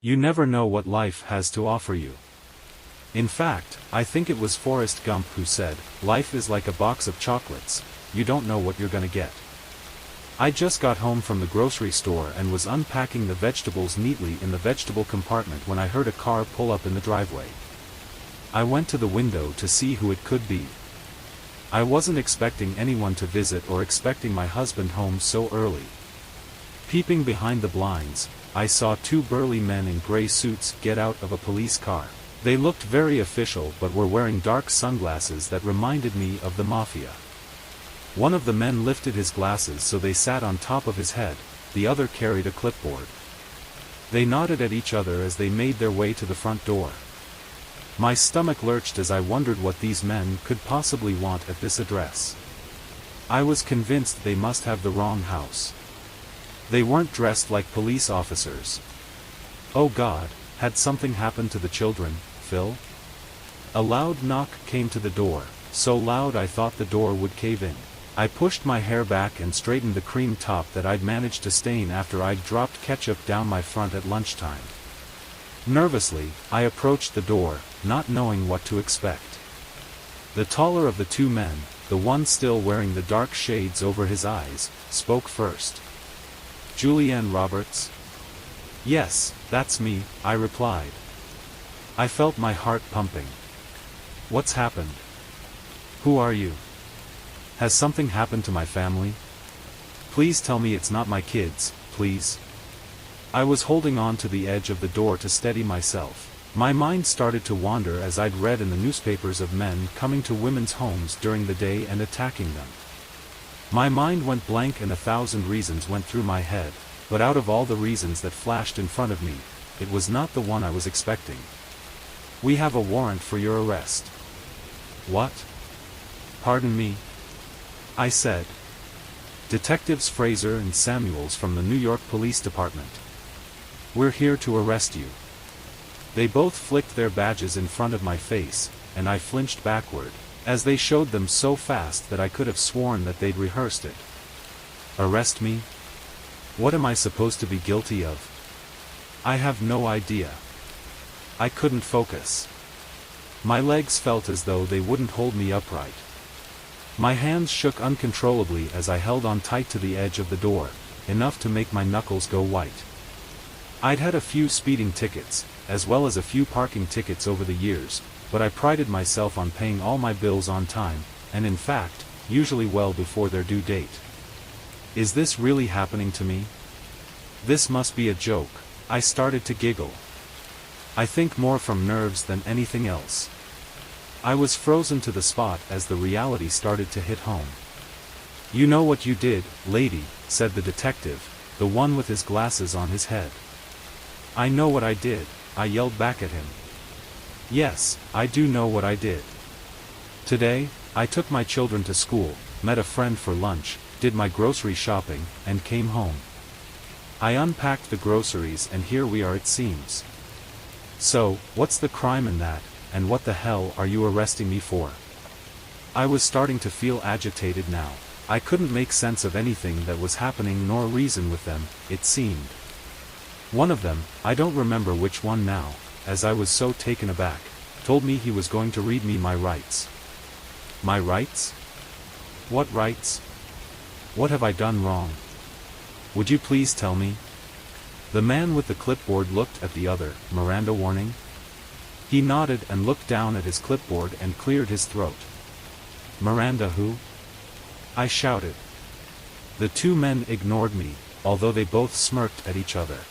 You never know what life has to offer you. In fact, I think it was Forrest Gump who said, "Life is like a box of chocolates, you don't know what you're gonna get." I just got home from the grocery store and was unpacking the vegetables neatly in the vegetable compartment when I heard a car pull up in the driveway. I went to the window to see who it could be. I wasn't expecting anyone to visit or expecting my husband home so early. Peeping behind the blinds, I saw two burly men in gray suits get out of a police car. They looked very official but were wearing dark sunglasses that reminded me of the mafia. One of the men lifted his glasses so they sat on top of his head, the other carried a clipboard. They nodded at each other as they made their way to the front door. My stomach lurched as I wondered what these men could possibly want at this address. I was convinced they must have the wrong house. They weren't dressed like police officers. Oh God, had something happened to the children, Phil? A loud knock came to the door, so loud I thought the door would cave in. I pushed my hair back and straightened the cream top that I'd managed to stain after I'd dropped ketchup down my front at lunchtime. Nervously, I approached the door, not knowing what to expect. The taller of the two men, the one still wearing the dark shades over his eyes, spoke first. "Julianne Roberts?" "Yes, that's me," I replied. I felt my heart pumping. "What's happened? Who are you? Has something happened to my family? Please tell me it's not my kids, please." I was holding on to the edge of the door to steady myself. My mind started to wander as I'd read in the newspapers of men coming to women's homes during the day and attacking them. My mind went blank and 1,000 reasons went through my head, but out of all the reasons that flashed in front of me, it was not the one I was expecting. "We have a warrant for your arrest." "What? Pardon me?" I said. "Detectives Fraser and Samuels from the New York Police Department. We're here to arrest you." They both flicked their badges in front of my face, and I flinched backward, as they showed them so fast that I could have sworn that they'd rehearsed it. Arrest me? What am I supposed to be guilty of? I have no idea. I couldn't focus. My legs felt as though they wouldn't hold me upright. My hands shook uncontrollably as I held on tight to the edge of the door, enough to make my knuckles go white. I'd had a few speeding tickets, as well as a few parking tickets over the years, but I prided myself on paying all my bills on time, and in fact, usually well before their due date. Is this really happening to me? This must be a joke. I started to giggle. I think more from nerves than anything else. I was frozen to the spot as the reality started to hit home. "You know what you did, lady," said the detective, the one with his glasses on his head. "I know what I did," I yelled back at him. "Yes, I do know what I did. Today, I took my children to school, met a friend for lunch, did my grocery shopping, and came home. I unpacked the groceries and here we are it seems. So, what's the crime in that, and what the hell are you arresting me for?" I was starting to feel agitated now. I couldn't make sense of anything that was happening nor reason with them, it seemed. One of them, I don't remember which one now, as I was so taken aback, told me he was going to read me my rights. My rights? What rights? What have I done wrong? Would you please tell me? The man with the clipboard looked at the other. "Miranda warning?" He nodded and looked down at his clipboard and cleared his throat. "Miranda who?" I shouted. The two men ignored me, although they both smirked at each other.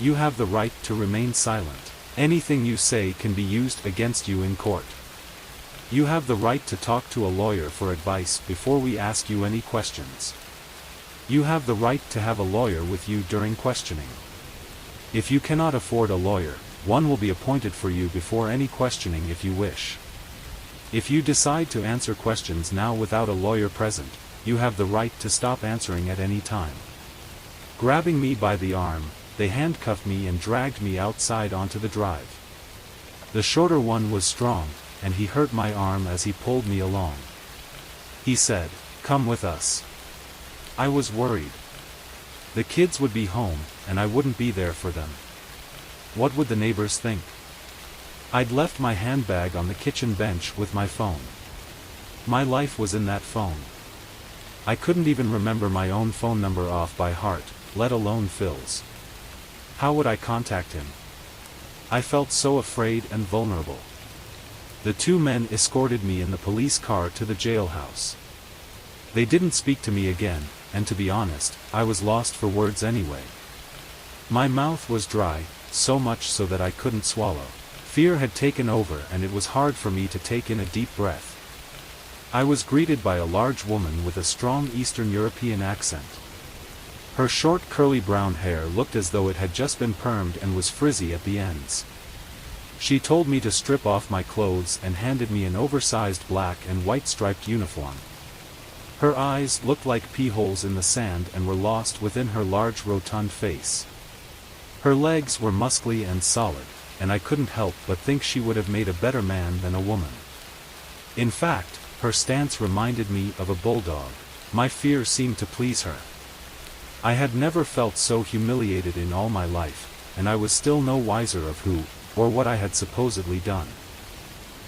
"You have the right to remain silent. Anything you say can be used against you in court. You have the right to talk to a lawyer for advice before we ask you any questions. You have the right to have a lawyer with you during questioning. If you cannot afford a lawyer, one will be appointed for you before any questioning if you wish. If you decide to answer questions now without a lawyer present, you have the right to stop answering at any time." Grabbing me by the arm, they handcuffed me and dragged me outside onto the drive. The shorter one was strong, and he hurt my arm as he pulled me along. He said, "Come with us." I was worried. The kids would be home, and I wouldn't be there for them. What would the neighbors think? I'd left my handbag on the kitchen bench with my phone. My life was in that phone. I couldn't even remember my own phone number off by heart, let alone Phil's. How would I contact him? I felt so afraid and vulnerable. The two men escorted me in the police car to the jailhouse. They didn't speak to me again, and to be honest, I was lost for words anyway. My mouth was dry, so much so that I couldn't swallow. Fear had taken over and it was hard for me to take in a deep breath. I was greeted by a large woman with a strong Eastern European accent. Her short curly brown hair looked as though it had just been permed and was frizzy at the ends. She told me to strip off my clothes and handed me an oversized black and white striped uniform. Her eyes looked like pea-holes in the sand and were lost within her large rotund face. Her legs were muscly and solid, and I couldn't help but think she would have made a better man than a woman. In fact, her stance reminded me of a bulldog. My fear seemed to please her. I had never felt so humiliated in all my life, and I was still no wiser of who, or what I had supposedly done.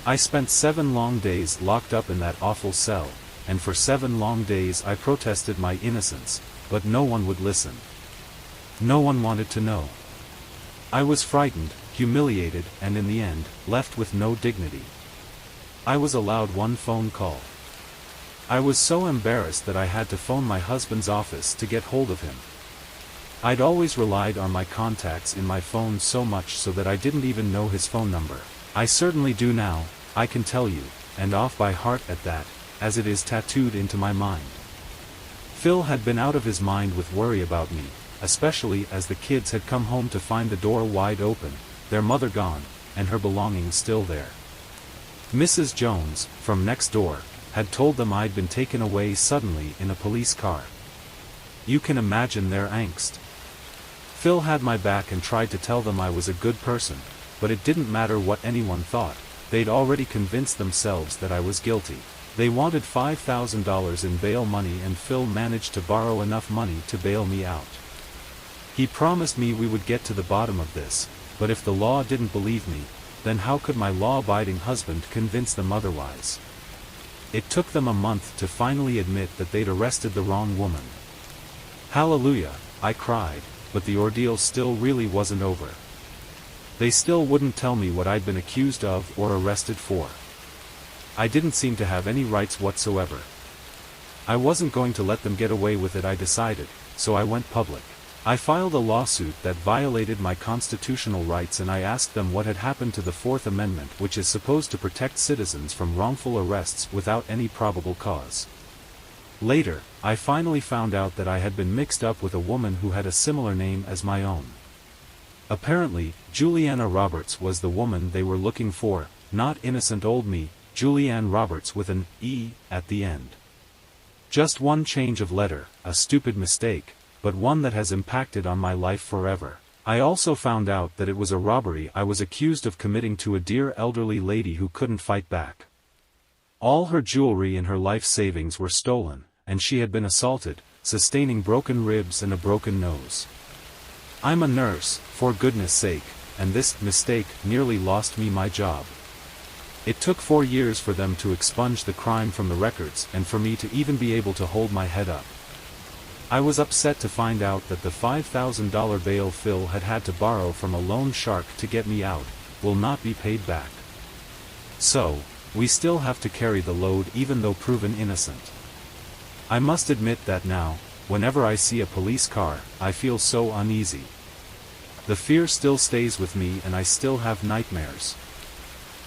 I spent 7 long days locked up in that awful cell, and for 7 long days I protested my innocence, but no one would listen. No one wanted to know. I was frightened, humiliated, and in the end, left with no dignity. I was allowed 1 phone call. I was so embarrassed that I had to phone my husband's office to get hold of him. I'd always relied on my contacts in my phone so much so that I didn't even know his phone number. I certainly do now, I can tell you, and off by heart at that, as it is tattooed into my mind. Phil had been out of his mind with worry about me, especially as the kids had come home to find the door wide open, their mother gone, and her belongings still there. Mrs. Jones, from next door, had told them I'd been taken away suddenly in a police car. You can imagine their angst. Phil had my back and tried to tell them I was a good person, but it didn't matter what anyone thought, they'd already convinced themselves that I was guilty. They wanted $5,000 in bail money and Phil managed to borrow enough money to bail me out. He promised me we would get to the bottom of this, but if the law didn't believe me, then how could my law-abiding husband convince them otherwise? It took them a month to finally admit that they'd arrested the wrong woman. Hallelujah, I cried, but the ordeal still really wasn't over. They still wouldn't tell me what I'd been accused of or arrested for. I didn't seem to have any rights whatsoever. I wasn't going to let them get away with it, I decided, so I went public. I filed a lawsuit that violated my constitutional rights and I asked them what had happened to the Fourth Amendment, which is supposed to protect citizens from wrongful arrests without any probable cause. Later, I finally found out that I had been mixed up with a woman who had a similar name as my own. Apparently, Juliana Roberts was the woman they were looking for, not innocent old me, Julianne Roberts with an E at the end. Just one change of letter, a stupid mistake, but one that has impacted on my life forever. I also found out that it was a robbery I was accused of committing to a dear elderly lady who couldn't fight back. All her jewelry and her life savings were stolen, and she had been assaulted, sustaining broken ribs and a broken nose. I'm a nurse, for goodness sake, and this mistake nearly lost me my job. It took 4 years for them to expunge the crime from the records and for me to even be able to hold my head up. I was upset to find out that the $5,000 bail Phil had to borrow from a loan shark to get me out, will not be paid back. So, we still have to carry the load even though proven innocent. I must admit that now, whenever I see a police car, I feel so uneasy. The fear still stays with me and I still have nightmares.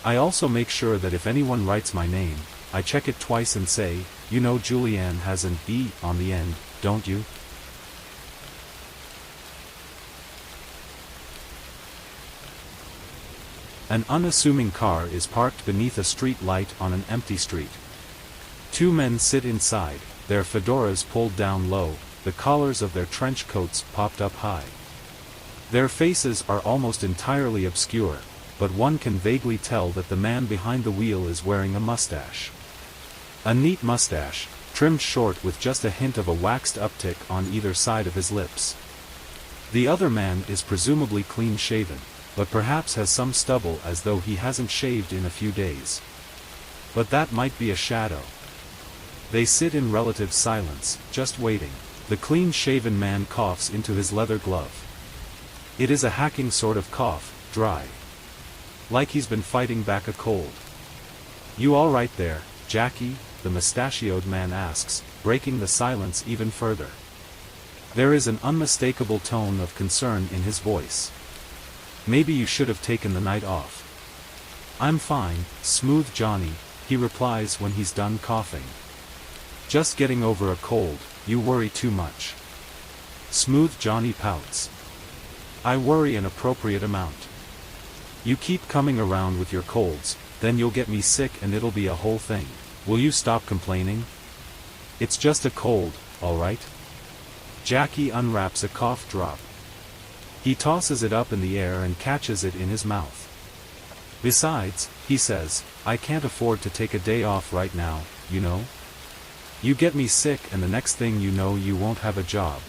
I also make sure that if anyone writes my name, I check it twice and say, you know Julianne has an E on the end, don't you? An unassuming car is parked beneath a street light on an empty street. 2 men sit inside, their fedoras pulled down low, the collars of their trench coats popped up high. Their faces are almost entirely obscure, but one can vaguely tell that the man behind the wheel is wearing a mustache. A neat mustache, trimmed short with just a hint of a waxed uptick on either side of his lips. The other man is presumably clean-shaven, but perhaps has some stubble as though he hasn't shaved in a few days. But that might be a shadow. They sit in relative silence, just waiting. The clean-shaven man coughs into his leather glove. It is a hacking sort of cough, dry. Like he's been fighting back a cold. "You all right there, Jackie?" the mustachioed man asks, breaking the silence even further. There is an unmistakable tone of concern in his voice. "Maybe you should have taken the night off." "I'm fine, Smooth Johnny," he replies when he's done coughing. "Just getting over a cold, you worry too much." Smooth Johnny pouts. "I worry an appropriate amount. You keep coming around with your colds, then you'll get me sick and it'll be a whole thing. Will you stop complaining? It's just a cold, all right?" Jackie unwraps a cough drop. He tosses it up in the air and catches it in his mouth. "Besides," he says, "I can't afford to take a day off right now, you know? You get me sick and the next thing you know you won't have a job.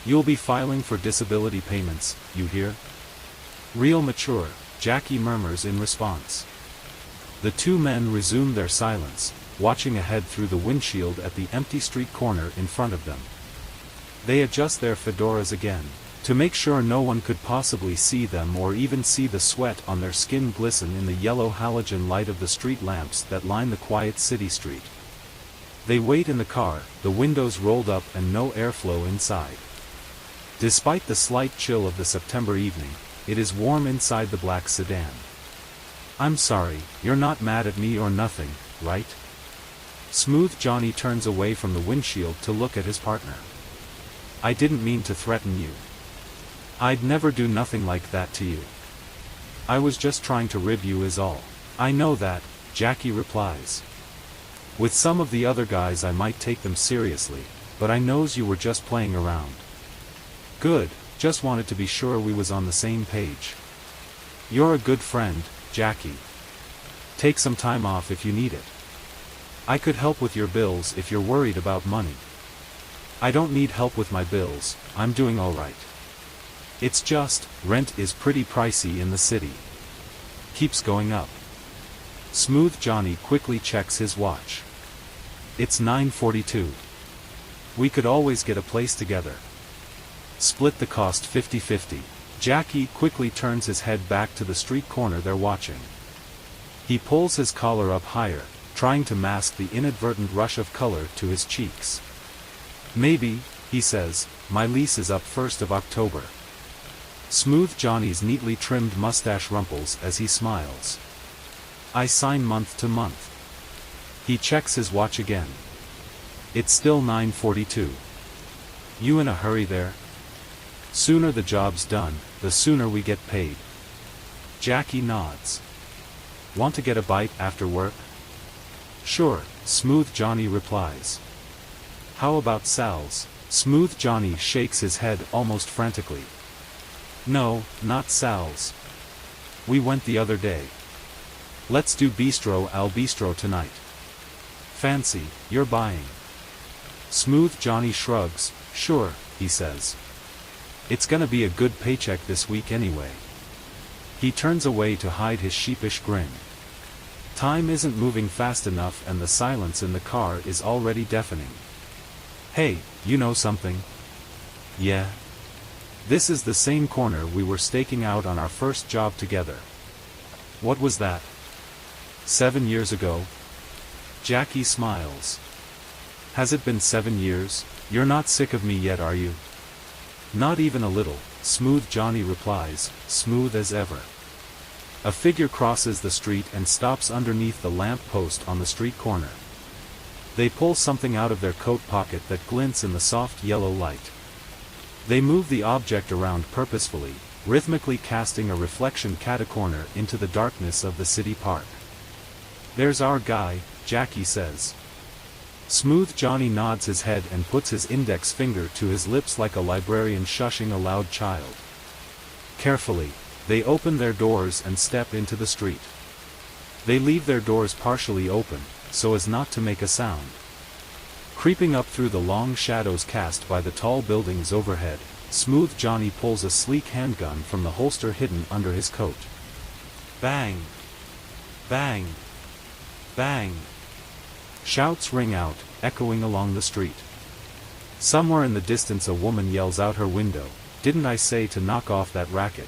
You'll be filing for disability payments, you hear?" "Real mature," Jackie murmurs in response. The two men resume their silence, watching ahead through the windshield at the empty street corner in front of them. They adjust their fedoras again, to make sure no one could possibly see them or even see the sweat on their skin glisten in the yellow halogen light of the street lamps that line the quiet city street. They wait in the car, the windows rolled up and no airflow inside. Despite the slight chill of the September evening, it is warm inside the black sedan. "I'm sorry, you're not mad at me or nothing, right?" Smooth Johnny turns away from the windshield to look at his partner. "I didn't mean to threaten you. I'd never do nothing like that to you. I was just trying to rib you is all." "I know that," Jackie replies. "With some of the other guys I might take them seriously, but I knows you were just playing around." "Good, just wanted to be sure we was on the same page." "You're a good friend, Jackie. Take some time off if you need it. I could help with your bills if you're worried about money." "I don't need help with my bills, I'm doing all right. It's just, rent is pretty pricey in the city. Keeps going up." Smooth Johnny quickly checks his watch. It's 9:42. "We could always get a place together. Split the cost 50-50. Jackie quickly turns his head back to the street corner they're watching. He pulls his collar up higher, trying to mask the inadvertent rush of color to his cheeks. "Maybe," he says, "my lease is up 1st of October." Smooth Johnny's neatly trimmed mustache rumples as he smiles. "I sign month to month." He checks his watch again. It's still 9:42. "You in a hurry there?" "Sooner the job's done, the sooner we get paid." Jackie nods. "Want to get a bite after work?" "Sure," Smooth Johnny replies. "How about Sal's?" Smooth Johnny shakes his head almost frantically. "No, not Sal's. We went the other day. Let's do Bistro al Bistro tonight." "Fancy, you're buying." Smooth Johnny shrugs. "Sure," he says. "It's gonna be a good paycheck this week anyway." He turns away to hide his sheepish grin. Time isn't moving fast enough and the silence in the car is already deafening. "Hey, you know something?" "Yeah? This is the same corner we were staking out on our first job together." "What was that?" 7 years ago." Jackie smiles. "Has it been 7 years? You're not sick of me yet, are you?" "Not even a little," Smooth Johnny replies, smooth as ever. A figure crosses the street and stops underneath the lamp post on the street corner. They pull something out of their coat pocket that glints in the soft yellow light. They move the object around purposefully, rhythmically casting a reflection catacorner into the darkness of the city park. "There's our guy," Jackie says. Smooth Johnny nods his head and puts his index finger to his lips like a librarian shushing a loud child. Carefully, they open their doors and step into the street. They leave their doors partially open, so as not to make a sound. Creeping up through the long shadows cast by the tall buildings overhead, Smooth Johnny pulls a sleek handgun from the holster hidden under his coat. Bang! Bang! Bang! Shouts ring out, echoing along the street. Somewhere in the distance a woman yells out her window, "Didn't I say to knock off that racket?"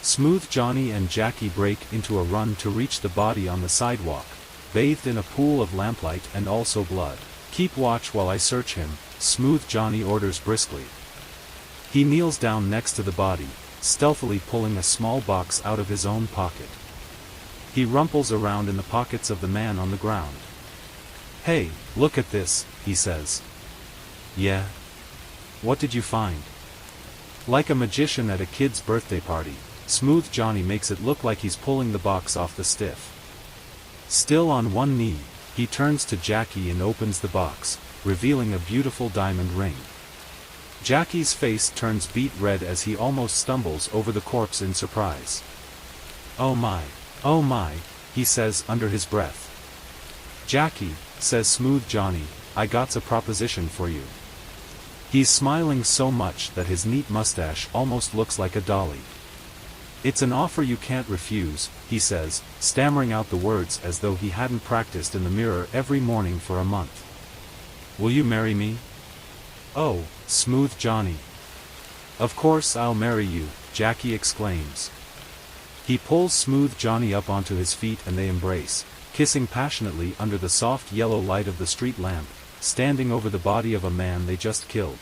Smooth Johnny and Jackie break into a run to reach the body on the sidewalk, bathed in a pool of lamplight and also blood. "Keep watch while I search him," Smooth Johnny orders briskly. He kneels down next to the body, stealthily pulling a small box out of his own pocket. He rumples around in the pockets of the man on the ground. "Hey, look at this," he says. "Yeah? What did you find?" Like a magician at a kid's birthday party, Smooth Johnny makes it look like he's pulling the box off the stiff. Still on one knee, he turns to Jackie and opens the box, revealing a beautiful diamond ring. Jackie's face turns beet red as he almost stumbles over the corpse in surprise. Oh my, he says under his breath. "Jackie," says Smooth Johnny, "I got's a proposition for you." He's smiling so much that his neat mustache almost looks like a dolly. "It's an offer you can't refuse," he says, stammering out the words as though he hadn't practiced in the mirror every morning for a month. "Will you marry me?" "Oh, Smooth Johnny. Of course I'll marry you," Jackie exclaims. He pulls Smooth Johnny up onto his feet and they embrace, kissing passionately under the soft yellow light of the street lamp, standing over the body of a man they just killed.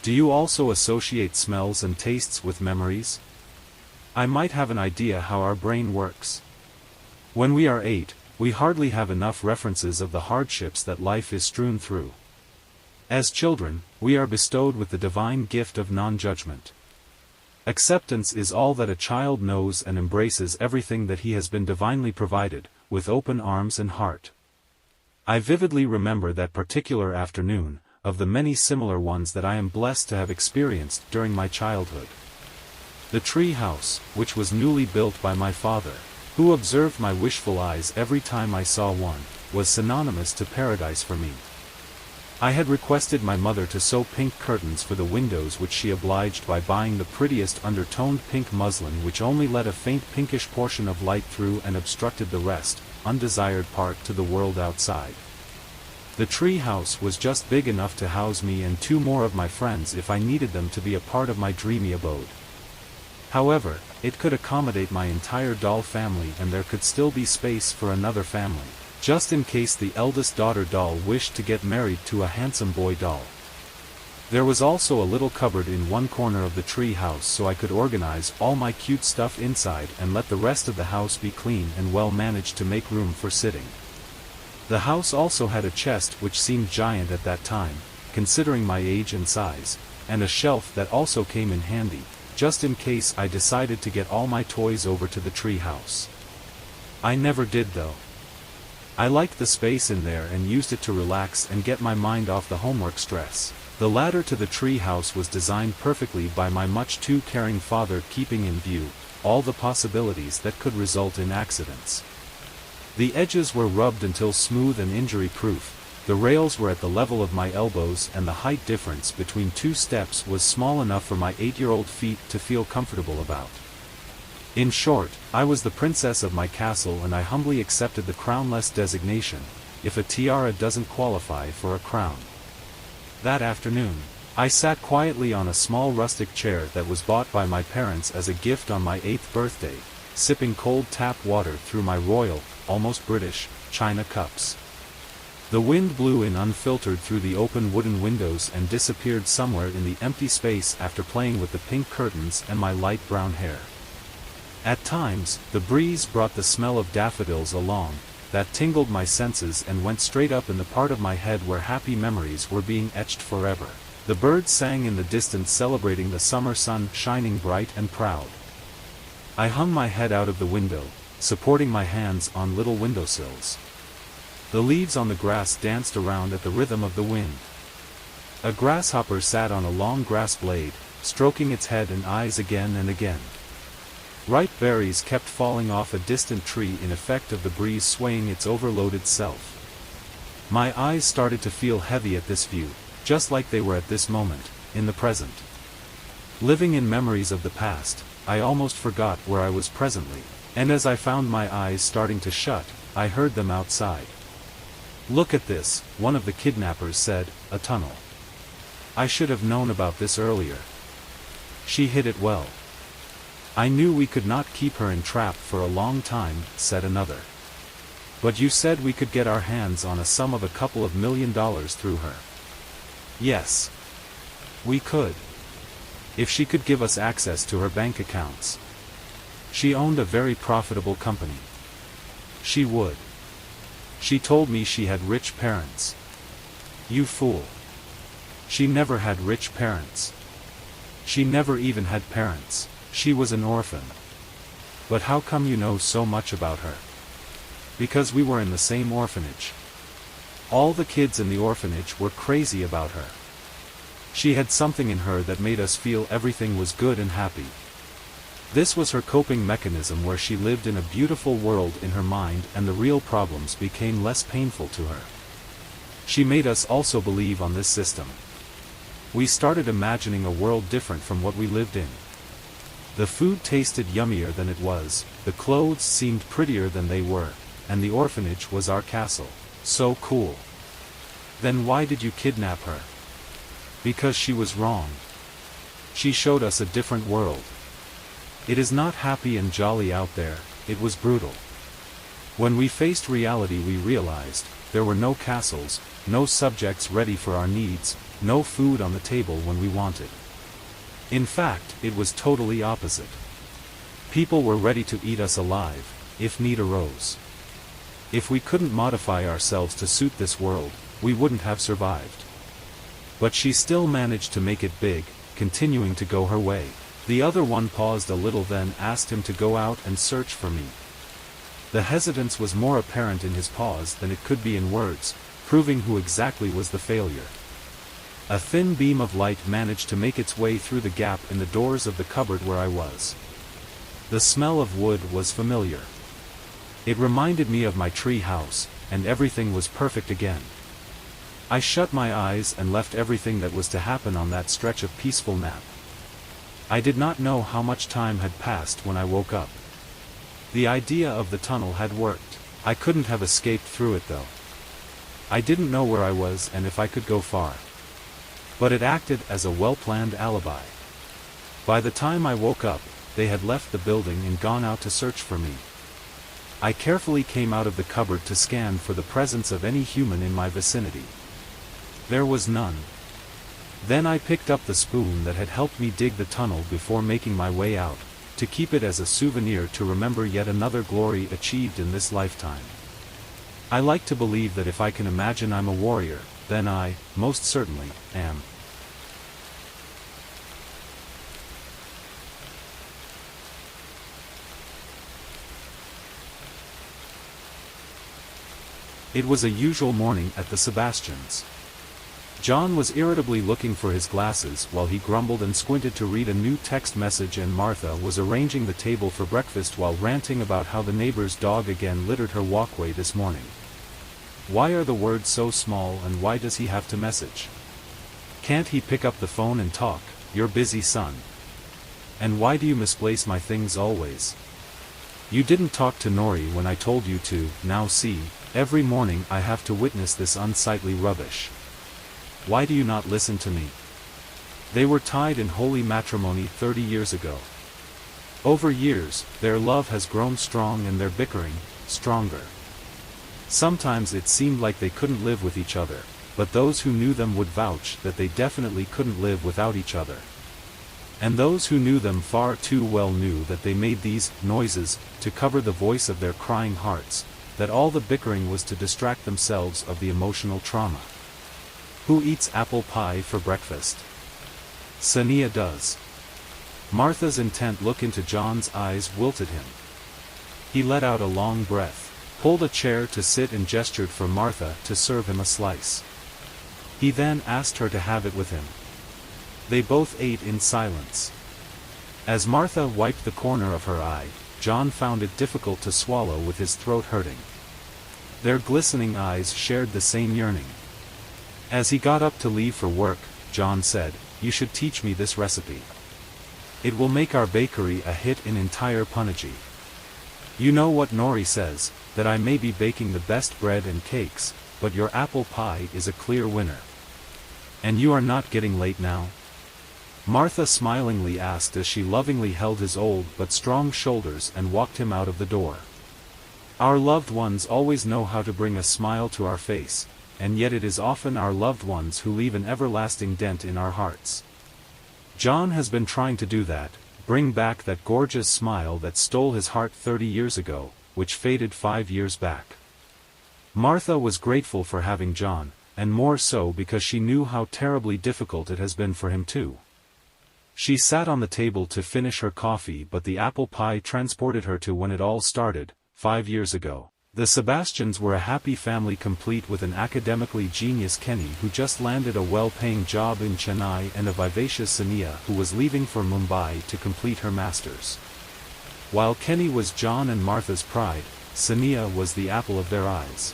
Do you also associate smells and tastes with memories? I might have an idea how our brain works. When we are 8, we hardly have enough references of the hardships that life is strewn through. As children, we are bestowed with the divine gift of non-judgment. Acceptance is all that a child knows and embraces everything that he has been divinely provided, with open arms and heart. I vividly remember that particular afternoon, of the many similar ones that I am blessed to have experienced during my childhood. The tree house, which was newly built by my father, who observed my wishful eyes every time I saw one, was synonymous to paradise for me. I had requested my mother to sew pink curtains for the windows, which she obliged by buying the prettiest undertoned pink muslin which only let a faint pinkish portion of light through and obstructed the rest, undesired part to the world outside. The tree house was just big enough to house me and 2 more of my friends if I needed them to be a part of my dreamy abode. However, it could accommodate my entire doll family and there could still be space for another family, just in case the eldest daughter doll wished to get married to a handsome boy doll. There was also a little cupboard in one corner of the tree house so I could organize all my cute stuff inside and let the rest of the house be clean and well managed to make room for sitting. The house also had a chest which seemed giant at that time, considering my age and size, and a shelf that also came in handy, just in case I decided to get all my toys over to the tree house. I never did though. I liked the space in there and used it to relax and get my mind off the homework stress. The ladder to the tree house was designed perfectly by my much too caring father, keeping in view all the possibilities that could result in accidents. The edges were rubbed until smooth and injury-proof, the rails were at the level of my elbows and the height difference between 2 steps was small enough for my 8-year-old feet to feel comfortable about. In short, I was the princess of my castle and I humbly accepted the crownless designation, if a tiara doesn't qualify for a crown. That afternoon, I sat quietly on a small rustic chair that was bought by my parents as a gift on my 8th birthday, sipping cold tap water through my royal, almost British, china cups. The wind blew in unfiltered through the open wooden windows and disappeared somewhere in the empty space after playing with the pink curtains and my light brown hair. At times, the breeze brought the smell of daffodils along, that tingled my senses and went straight up in the part of my head where happy memories were being etched forever. The birds sang in the distance celebrating the summer sun shining bright and proud. I hung my head out of the window, supporting my hands on little windowsills. The leaves on the grass danced around at the rhythm of the wind. A grasshopper sat on a long grass blade, stroking its head and eyes again and again. Ripe berries kept falling off a distant tree in effect of the breeze swaying its overloaded self. My eyes started to feel heavy at this view, just like they were at this moment, in the present. Living in memories of the past, I almost forgot where I was presently, and as I found my eyes starting to shut, I heard them outside. "Look at this," one of the kidnappers said, "a tunnel. I should have known about this earlier. She hid it well. I knew we could not keep her entrapped for a long time," said another. "But you said we could get our hands on a sum of $2 million through her." "Yes. We could. If she could give us access to her bank accounts. She owned a very profitable company. She would. She told me she had rich parents." "You fool. She never had rich parents. She never even had parents. She was an orphan." "But how come you know so much about her?" "Because we were in the same orphanage. All the kids in the orphanage were crazy about her. She had something in her that made us feel everything was good and happy. This was her coping mechanism where she lived in a beautiful world in her mind and the real problems became less painful to her. She made us also believe on this system. We started imagining a world different from what we lived in. The food tasted yummier than it was, the clothes seemed prettier than they were, and the orphanage was our castle. So cool. Then why did you kidnap her?" "Because she was wrong. She showed us a different world. It is not happy and jolly out there, it was brutal. When we faced reality we realized, there were no castles, no subjects ready for our needs, no food on the table when we wanted. In fact, it was totally opposite. People were ready to eat us alive, if need arose. If we couldn't modify ourselves to suit this world, we wouldn't have survived. But she still managed to make it big, continuing to go her way." The other one paused a little then asked him to go out and search for me. The hesitance was more apparent in his pause than it could be in words, proving who exactly was the failure. A thin beam of light managed to make its way through the gap in the doors of the cupboard where I was. The smell of wood was familiar. It reminded me of my tree house, and everything was perfect again. I shut my eyes and left everything that was to happen on that stretch of peaceful nap. I did not know how much time had passed when I woke up. The idea of the tunnel had worked. I couldn't have escaped through it though. I didn't know where I was and if I could go far. But it acted as a well-planned alibi. By the time I woke up, they had left the building and gone out to search for me. I carefully came out of the cupboard to scan for the presence of any human in my vicinity. There was none. Then I picked up the spoon that had helped me dig the tunnel before making my way out, to keep it as a souvenir to remember yet another glory achieved in this lifetime. I like to believe that if I can imagine I'm a warrior, then I, most certainly, am. It was a usual morning at the Sebastians. John was irritably looking for his glasses while he grumbled and squinted to read a new text message, and Martha was arranging the table for breakfast while ranting about how the neighbor's dog again littered her walkway this morning. Why are the words so small and why does he have to message? Can't he pick up the phone and talk, "You're busy, son"? And why do you misplace my things always? You didn't talk to Nori when I told you to. Now see, every morning I have to witness this unsightly rubbish. Why do you not listen to me? They were tied in holy matrimony 30 years ago. Over years, their love has grown strong and their bickering, stronger. Sometimes it seemed like they couldn't live with each other, but those who knew them would vouch that they definitely couldn't live without each other. And those who knew them far too well knew that they made these noises to cover the voice of their crying hearts, that all the bickering was to distract themselves of the emotional trauma. Who eats apple pie for breakfast? Sania does. Martha's intent look into John's eyes wilted him. He let out a long breath, pulled a chair to sit and gestured for Martha to serve him a slice. He then asked her to have it with him. They both ate in silence. As Martha wiped the corner of her eye, John found it difficult to swallow with his throat hurting. Their glistening eyes shared the same yearning. As he got up to leave for work, John said, "You should teach me this recipe. It will make our bakery a hit in entire Punaji. You know what Nori says, that I may be baking the best bread and cakes, but your apple pie is a clear winner. And you are not getting late now?" Martha smilingly asked as she lovingly held his old but strong shoulders and walked him out of the door. Our loved ones always know how to bring a smile to our face, and yet it is often our loved ones who leave an everlasting dent in our hearts. John has been trying to do that, bring back that gorgeous smile that stole his heart 30 years ago, which faded 5 years back. Martha was grateful for having John, and more so because she knew how terribly difficult it has been for him too. She sat on the table to finish her coffee, but the apple pie transported her to when it all started, 5 years ago. The Sebastians were a happy family complete with an academically genius Kenny who just landed a well-paying job in Chennai and a vivacious Sania who was leaving for Mumbai to complete her masters. While Kenny was John and Martha's pride, Sania was the apple of their eyes.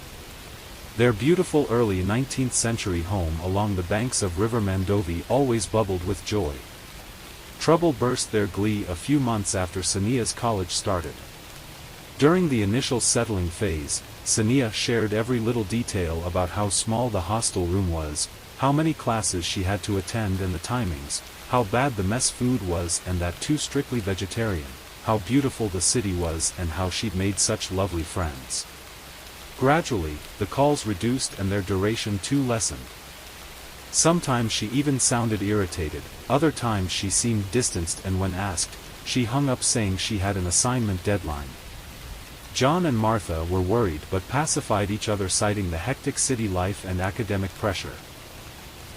Their beautiful early 19th century home along the banks of River Mandovi always bubbled with joy. Trouble burst their glee a few months after Sania's college started. During the initial settling phase, Sania shared every little detail about how small the hostel room was, how many classes she had to attend and the timings, how bad the mess food was and that too strictly vegetarian, how beautiful the city was and how she'd made such lovely friends. Gradually, the calls reduced and their duration too lessened. Sometimes she even sounded irritated, other times she seemed distanced, and when asked, she hung up saying she had an assignment deadline. John and Martha were worried but pacified each other, citing the hectic city life and academic pressure.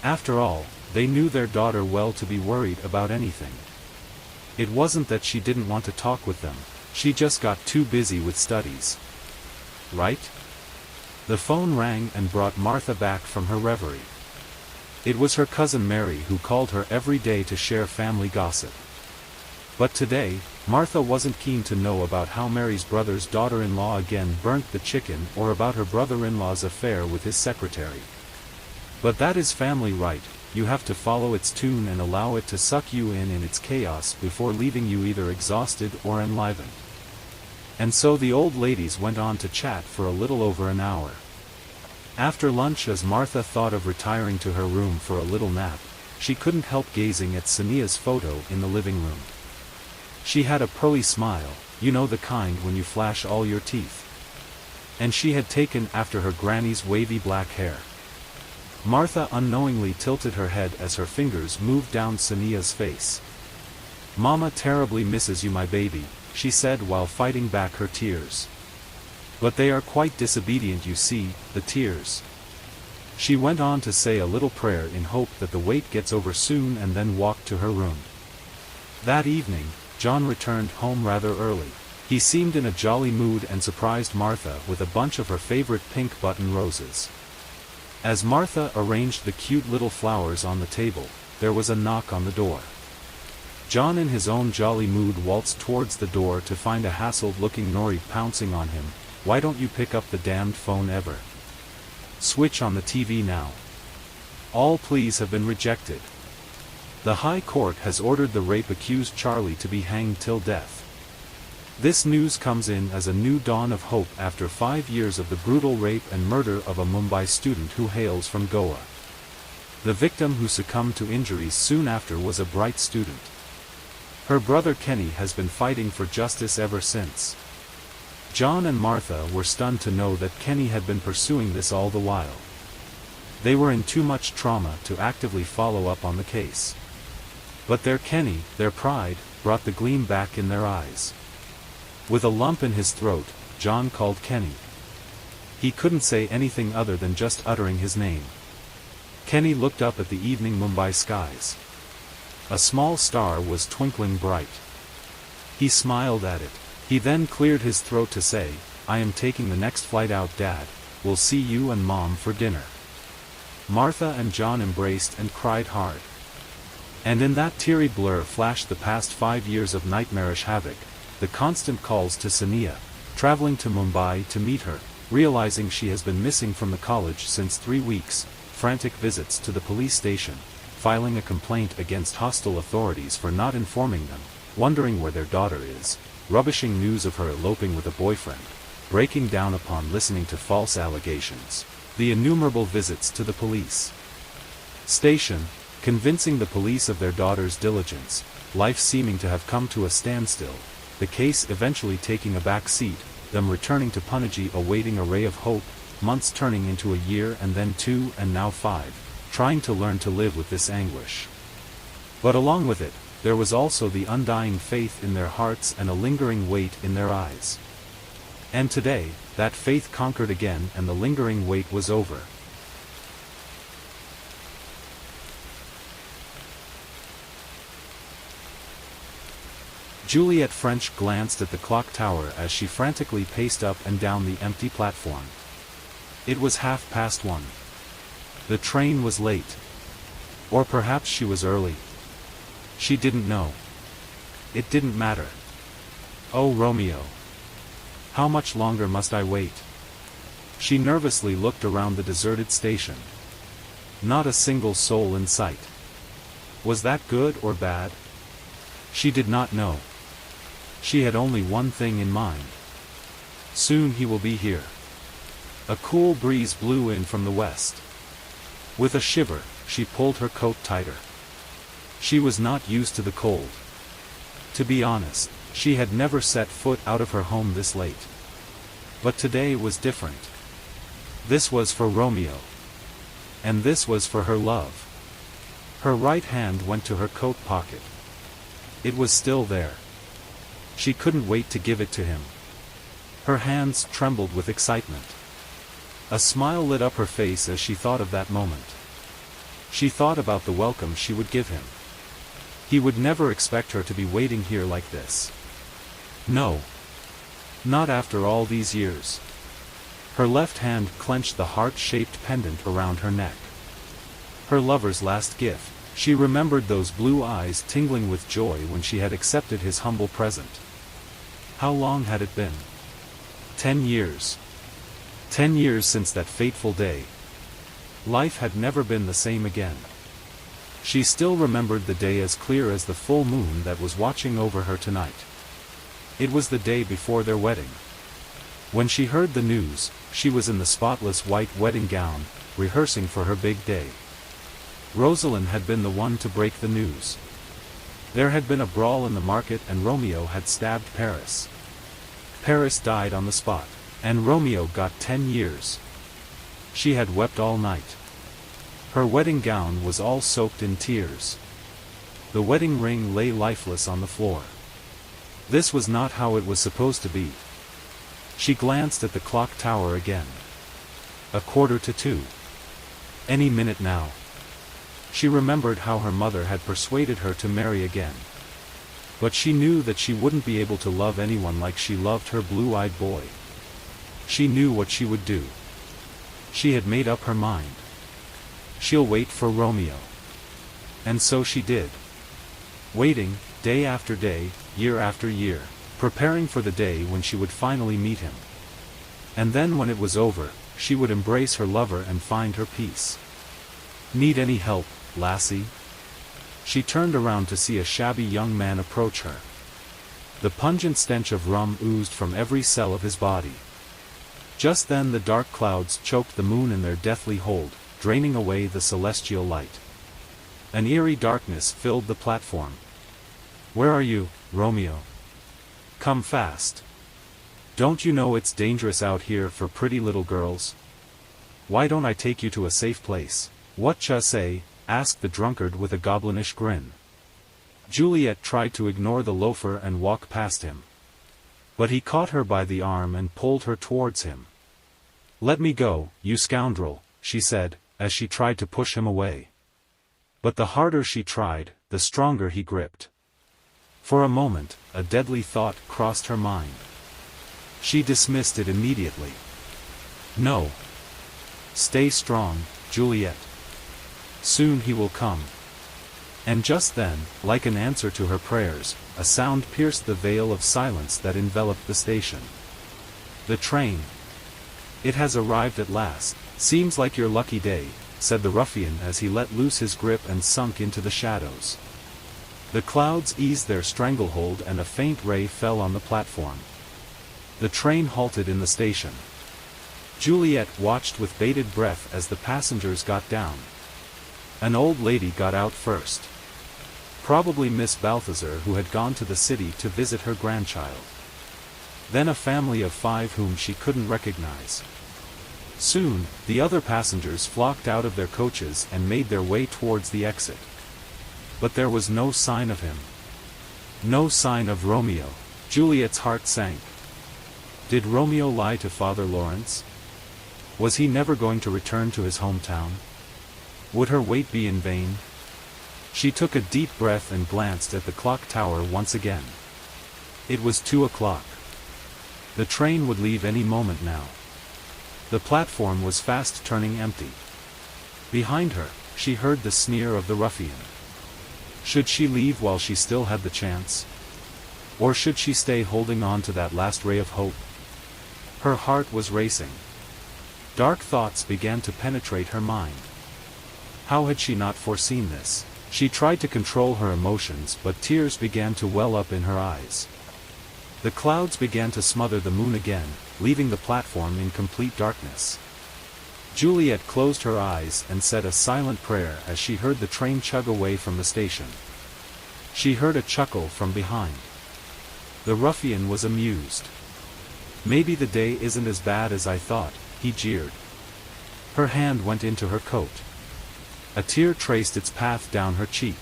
After all, they knew their daughter well to be worried about anything. It wasn't that she didn't want to talk with them, she just got too busy with studies. Right? The phone rang and brought Martha back from her reverie. It was her cousin Mary who called her every day to share family gossip. But today, Martha wasn't keen to know about how Mary's brother's daughter-in-law again burnt the chicken or about her brother-in-law's affair with his secretary. But that is family, right? You have to follow its tune and allow it to suck you in its chaos before leaving you either exhausted or enlivened. And so the old ladies went on to chat for a little over an hour. After lunch, as Martha thought of retiring to her room for a little nap, she couldn't help gazing at Sania's photo in the living room. She had a pearly smile, you know, the kind when you flash all your teeth. And she had taken after her granny's wavy black hair. Martha unknowingly tilted her head as her fingers moved down Sania's face. "Mama terribly misses you, my baby," she said while fighting back her tears. "But they are quite disobedient, you see, the tears." She went on to say a little prayer in hope that the wait gets over soon and then walked to her room. That evening, John returned home rather early. He seemed in a jolly mood and surprised Martha with a bunch of her favorite pink button roses. As Martha arranged the cute little flowers on the table, there was a knock on the door. John in his own jolly mood waltzed towards the door to find a hassled-looking Nori pouncing on him. "Why don't you pick up the damned phone ever? Switch on the TV now. All pleas have been rejected. The High Court has ordered the rape-accused Charlie to be hanged till death." This news comes in as a new dawn of hope after 5 years of the brutal rape and murder of a Mumbai student who hails from Goa. The victim who succumbed to injuries soon after was a bright student. Her brother Kenny has been fighting for justice ever since. John and Martha were stunned to know that Kenny had been pursuing this all the while. They were in too much trauma to actively follow up on the case. But their Kenny, their pride, brought the gleam back in their eyes. With a lump in his throat, John called Kenny. He couldn't say anything other than just uttering his name. Kenny looked up at the evening Mumbai skies. A small star was twinkling bright. He smiled at it. He then cleared his throat to say, "I am taking the next flight out, Dad. We'll see you and Mom for dinner." Martha and John embraced and cried hard. And in that teary blur flashed the past 5 years of nightmarish havoc, the constant calls to Sania, traveling to Mumbai to meet her, realizing she has been missing from the college since 3 weeks, frantic visits to the police station, filing a complaint against hostile authorities for not informing them, wondering where their daughter is, rubbishing news of her eloping with a boyfriend, breaking down upon listening to false allegations, the innumerable visits to the police station, convincing the police of their daughter's diligence, life seeming to have come to a standstill, the case eventually taking a back seat, them returning to Panaji awaiting a ray of hope, months turning into a year and then 2 and now 5, trying to learn to live with this anguish. But along with it, there was also the undying faith in their hearts and a lingering weight in their eyes. And today, that faith conquered again and the lingering weight was over. Juliet French glanced at the clock tower as she frantically paced up and down the empty platform. It was 1:30. The train was late. Or perhaps she was early. She didn't know. It didn't matter. Oh Romeo! How much longer must I wait? She nervously looked around the deserted station. Not a single soul in sight. Was that good or bad? She did not know. She had only one thing in mind. Soon he will be here. A cool breeze blew in from the west. With a shiver, she pulled her coat tighter. She was not used to the cold. To be honest, she had never set foot out of her home this late. But today was different. This was for Romeo. And this was for her love. Her right hand went to her coat pocket. It was still there. She couldn't wait to give it to him. Her hands trembled with excitement. A smile lit up her face as she thought of that moment. She thought about the welcome she would give him. He would never expect her to be waiting here like this. No. Not after all these years. Her left hand clenched the heart-shaped pendant around her neck. Her lover's last gift. She remembered those blue eyes tingling with joy when she had accepted his humble present. How long had it been? 10 years. 10 years since that fateful day. Life had never been the same again. She still remembered the day as clear as the full moon that was watching over her tonight. It was the day before their wedding. When she heard the news, she was in the spotless white wedding gown, rehearsing for her big day. Rosalind had been the one to break the news. There had been a brawl in the market and Romeo had stabbed Paris. Paris died on the spot, and Romeo got 10 years. She had wept all night. Her wedding gown was all soaked in tears. The wedding ring lay lifeless on the floor. This was not how it was supposed to be. She glanced at the clock tower again. 1:45. Any minute now. She remembered how her mother had persuaded her to marry again. But she knew that she wouldn't be able to love anyone like she loved her blue-eyed boy. She knew what she would do. She had made up her mind. She'll wait for Romeo. And so she did. Waiting, day after day, year after year, preparing for the day when she would finally meet him. And then when it was over, she would embrace her lover and find her peace. Need any help, lassie? She turned around to see a shabby young man approach her. The pungent stench of rum oozed from every cell of his body. Just then the dark clouds choked the moon in their deathly hold, draining away the celestial light. An eerie darkness filled the platform. Where are you, Romeo? Come fast. Don't you know it's dangerous out here for pretty little girls? Why don't I take you to a safe place? What cha say? Asked the drunkard with a goblinish grin. Juliet tried to ignore the loafer and walk past him. But he caught her by the arm and pulled her towards him. Let me go, you scoundrel, she said, as she tried to push him away. But the harder she tried, the stronger he gripped. For a moment, a deadly thought crossed her mind. She dismissed it immediately. No. Stay strong, Juliet. Soon he will come. And just then, like an answer to her prayers, a sound pierced the veil of silence that enveloped the station. "The train. It has arrived at last. Seems like your lucky day," said the ruffian as he let loose his grip and sunk into the shadows. The clouds eased their stranglehold and a faint ray fell on the platform. The train halted in the station. Juliet watched with bated breath as the passengers got down. An old lady got out first. Probably Miss Balthazar, who had gone to the city to visit her grandchild. Then a family of 5 whom she couldn't recognize. Soon, the other passengers flocked out of their coaches and made their way towards the exit. But there was no sign of him. No sign of Romeo. Juliet's heart sank. Did Romeo lie to Father Lawrence? Was he never going to return to his hometown? Would her wait be in vain? She took a deep breath and glanced at the clock tower once again. It was 2 o'clock. The train would leave any moment now. The platform was fast turning empty. Behind her, she heard the sneer of the ruffian. Should she leave while she still had the chance? Or should she stay holding on to that last ray of hope? Her heart was racing. Dark thoughts began to penetrate her mind. How had she not foreseen this? She tried to control her emotions, but tears began to well up in her eyes. The clouds began to smother the moon again, leaving the platform in complete darkness. Juliet closed her eyes and said a silent prayer as she heard the train chug away from the station. She heard a chuckle from behind. The ruffian was amused. "Maybe the day isn't as bad as I thought," he jeered. Her hand went into her coat. A tear traced its path down her cheek.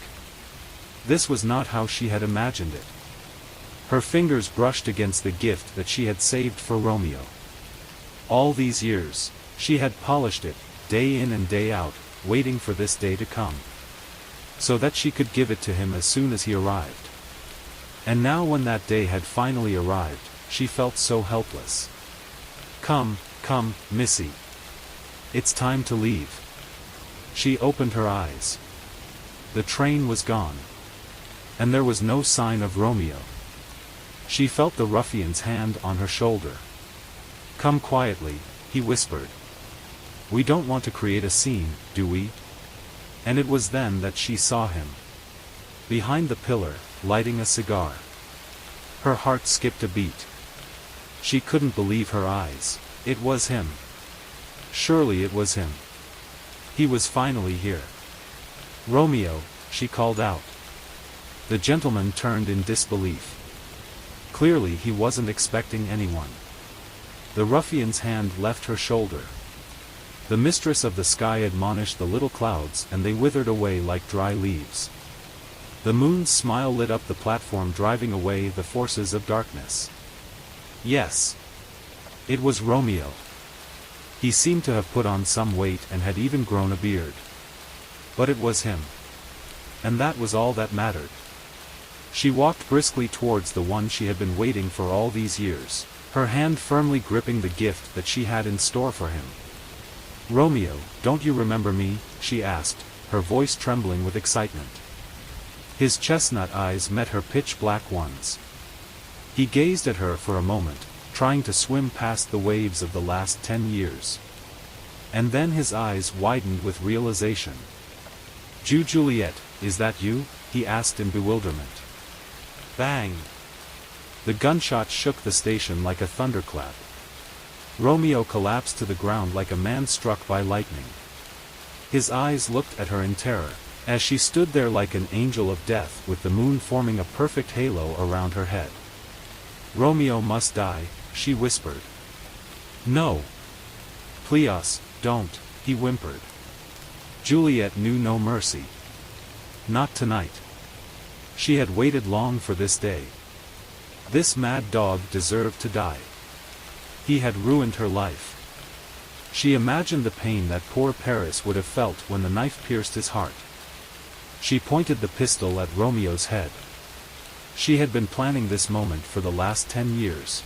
This was not how she had imagined it. Her fingers brushed against the gift that she had saved for Romeo. All these years, she had polished it, day in and day out, waiting for this day to come. So that she could give it to him as soon as he arrived. And now when that day had finally arrived, she felt so helpless. Come, Missy. It's time to leave." She opened her eyes. The train was gone. And there was no sign of Romeo. She felt the ruffian's hand on her shoulder. "Come quietly," he whispered. "We don't want to create a scene, do we?" And it was then that she saw him. Behind the pillar, lighting a cigar. Her heart skipped a beat. She couldn't believe her eyes. It was him. Surely it was him. He was finally here. "Romeo," she called out. The gentleman turned in disbelief. Clearly he wasn't expecting anyone. The ruffian's hand left her shoulder. The mistress of the sky admonished the little clouds and they withered away like dry leaves. The moon's smile lit up the platform, driving away the forces of darkness. Yes. It was Romeo. He seemed to have put on some weight and had even grown a beard. But it was him. And that was all that mattered. She walked briskly towards the one she had been waiting for all these years, her hand firmly gripping the gift that she had in store for him. "Romeo, don't you remember me?" she asked, her voice trembling with excitement. His chestnut eyes met her pitch-black ones. He gazed at her for a moment, trying to swim past the waves of the last 10 years. And then his eyes widened with realization. Juliet, is that you?" he asked in bewilderment. Bang! The gunshot shook the station like a thunderclap. Romeo collapsed to the ground like a man struck by lightning. His eyes looked at her in terror, as she stood there like an angel of death with the moon forming a perfect halo around her head. "Romeo must die," she whispered. "No. Please, don't," he whimpered. Juliet knew no mercy. Not tonight. She had waited long for this day. This mad dog deserved to die. He had ruined her life. She imagined the pain that poor Paris would have felt when the knife pierced his heart. She pointed the pistol at Romeo's head. She had been planning this moment for the last 10 years.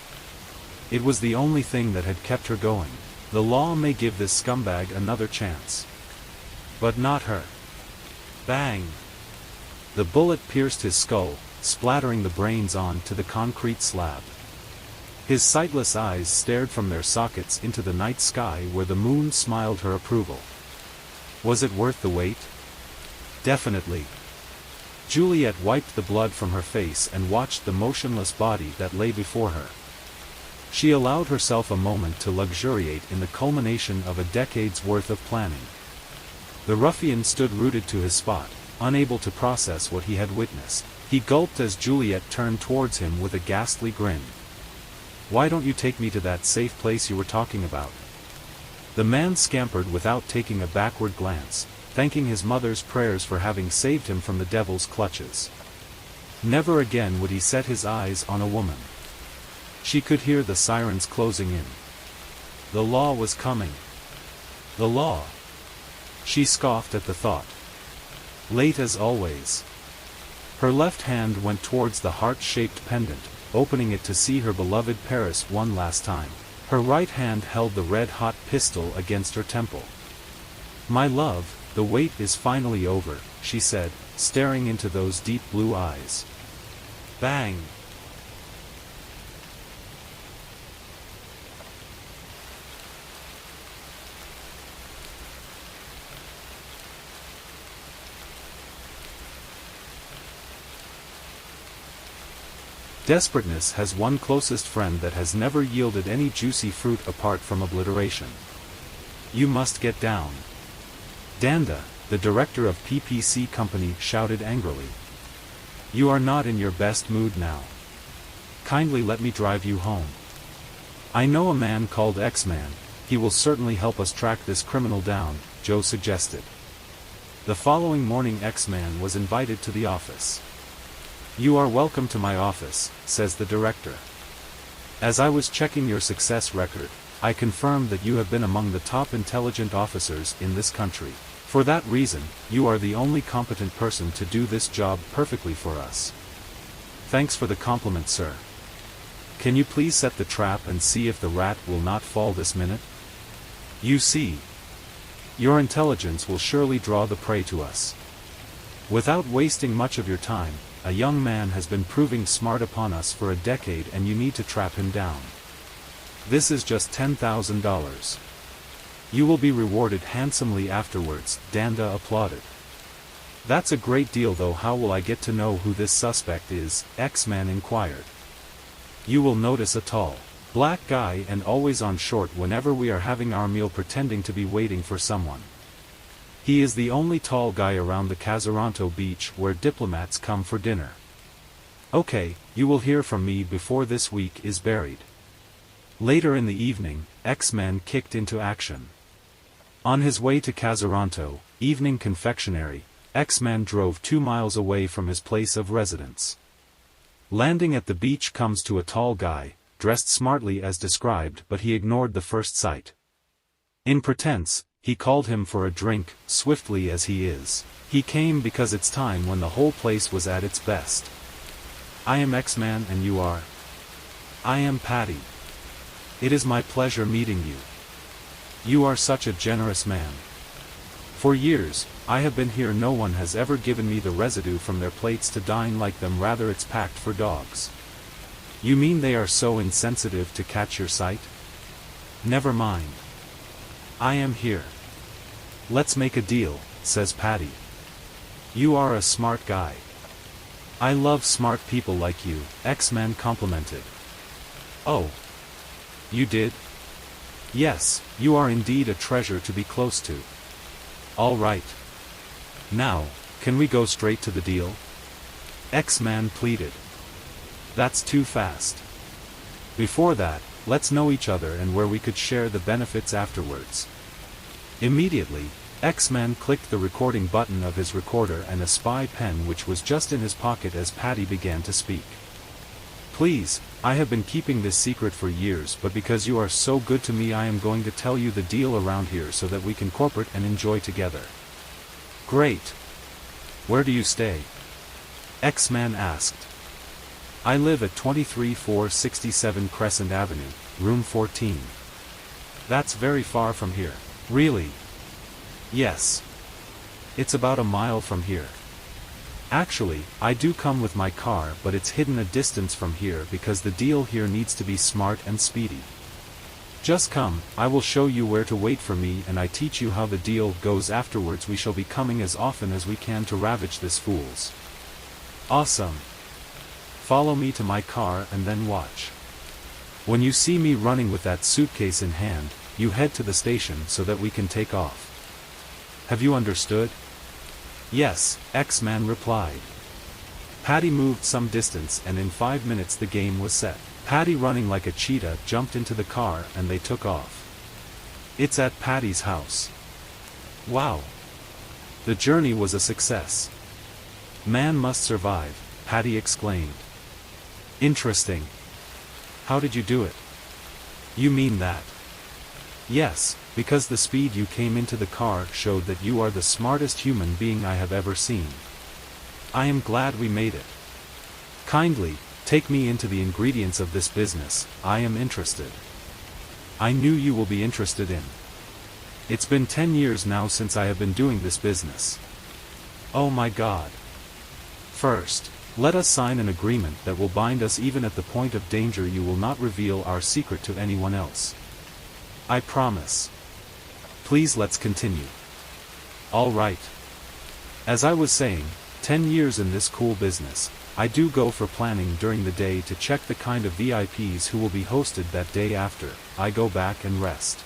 It was the only thing that had kept her going. The law may give this scumbag another chance. But not her. Bang! The bullet pierced his skull, splattering the brains onto the concrete slab. His sightless eyes stared from their sockets into the night sky where the moon smiled her approval. Was it worth the wait? Definitely. Juliet wiped the blood from her face and watched the motionless body that lay before her. She allowed herself a moment to luxuriate in the culmination of a decade's worth of planning. The ruffian stood rooted to his spot, unable to process what he had witnessed. He gulped as Juliet turned towards him with a ghastly grin. "Why don't you take me to that safe place you were talking about?" The man scampered without taking a backward glance, thanking his mother's prayers for having saved him from the devil's clutches. Never again would he set his eyes on a woman. She could hear the sirens closing in. The law was coming. The law. She scoffed at the thought. Late as always. Her left hand went towards the heart-shaped pendant, opening it to see her beloved Paris one last time. Her right hand held the red-hot pistol against her temple. "My love, the wait is finally over," she said, staring into those deep blue eyes. Bang! Desperateness has one closest friend that has never yielded any juicy fruit apart from obliteration. "You must get down." Danda, the director of PPC Company, shouted angrily. "You are not in your best mood now. Kindly let me drive you home." "I know a man called X-Man, he will certainly help us track this criminal down," Joe suggested. The following morning X-Man was invited to the office. "You are welcome to my office," says the director. "As I was checking your success record, I confirmed that you have been among the top intelligent officers in this country. For that reason, you are the only competent person to do this job perfectly for us." "Thanks for the compliment, sir. Can you please set the trap and see if the rat will not fall this minute? You see, your intelligence will surely draw the prey to us. Without wasting much of your time, a young man has been proving smart upon us for a decade and you need to trap him down. This is just $10,000. You will be rewarded handsomely afterwards," Danda applauded. "That's a great deal, though how will I get to know who this suspect is?" X-Man inquired. "You will notice a tall, black guy and always on short whenever we are having our meal pretending to be waiting for someone. He is the only tall guy around the Casaranto beach where diplomats come for dinner. Okay, you will hear from me before this week is buried." Later in the evening, X-Man kicked into action. On his way to Casaranto, Evening Confectionery, X-Man drove 2 miles away from his place of residence. Landing at the beach comes to a tall guy, dressed smartly as described, but he ignored the first sight. In pretense, he called him for a drink, swiftly as he is. He came because it's time when the whole place was at its best. "I am X-Man and you are?" "I am Patty. It is my pleasure meeting you. You are such a generous man. For years, I have been here, no one has ever given me the residue from their plates to dine like them, rather it's packed for dogs." "You mean they are so insensitive to catch your sight?" "Never mind. I am here. Let's make a deal," says Patty. "You are a smart guy." "I love smart people like you," X-Man complimented. "Oh. You did? Yes, you are indeed a treasure to be close to." "All right. Now, can we go straight to the deal?" X-Man pleaded. "That's too fast. Before that, let's know each other and where we could share the benefits afterwards." Immediately, X-Man clicked the recording button of his recorder and a spy pen which was just in his pocket as Patty began to speak. "Please, I have been keeping this secret for years, but because you are so good to me I am going to tell you the deal around here so that we can corporate and enjoy together." "Great. Where do you stay?" X-Man asked. "I live at 23467 Crescent Avenue, room 14. "That's very far from here." "Really?" "Yes. It's about a mile from here." Actually, I do come with my car, but it's hidden a distance from here because the deal here needs to be smart and speedy. Just come, I will show you where to wait for me and I teach you how the deal goes. Afterwards we shall be coming as often as we can to ravage this fools. Awesome. Follow me to my car and then watch. When you see me running with that suitcase in hand, you head to the station so that we can take off. Have you understood? Yes, X-Man replied. Patty moved some distance and in 5 minutes the game was set. Patty, running like a cheetah, jumped into the car and they took off. It's at Patty's house. Wow! The journey was a success. Man must survive, Patty exclaimed. Interesting. How did you do it? You mean that? Yes, because the speed you came into the car showed that you are the smartest human being I have ever seen. I am glad we made it. Kindly, take me into the ingredients of this business, I am interested. I knew you will be interested in. It's been 10 years now since I have been doing this business. Oh my God. First, let us sign an agreement that will bind us. Even at the point of danger you will not reveal our secret to anyone else. I promise. Please, let's continue. All right. As I was saying, 10 years in this cool business, I do go for planning during the day to check the kind of VIPs who will be hosted that day. After, I go back and rest.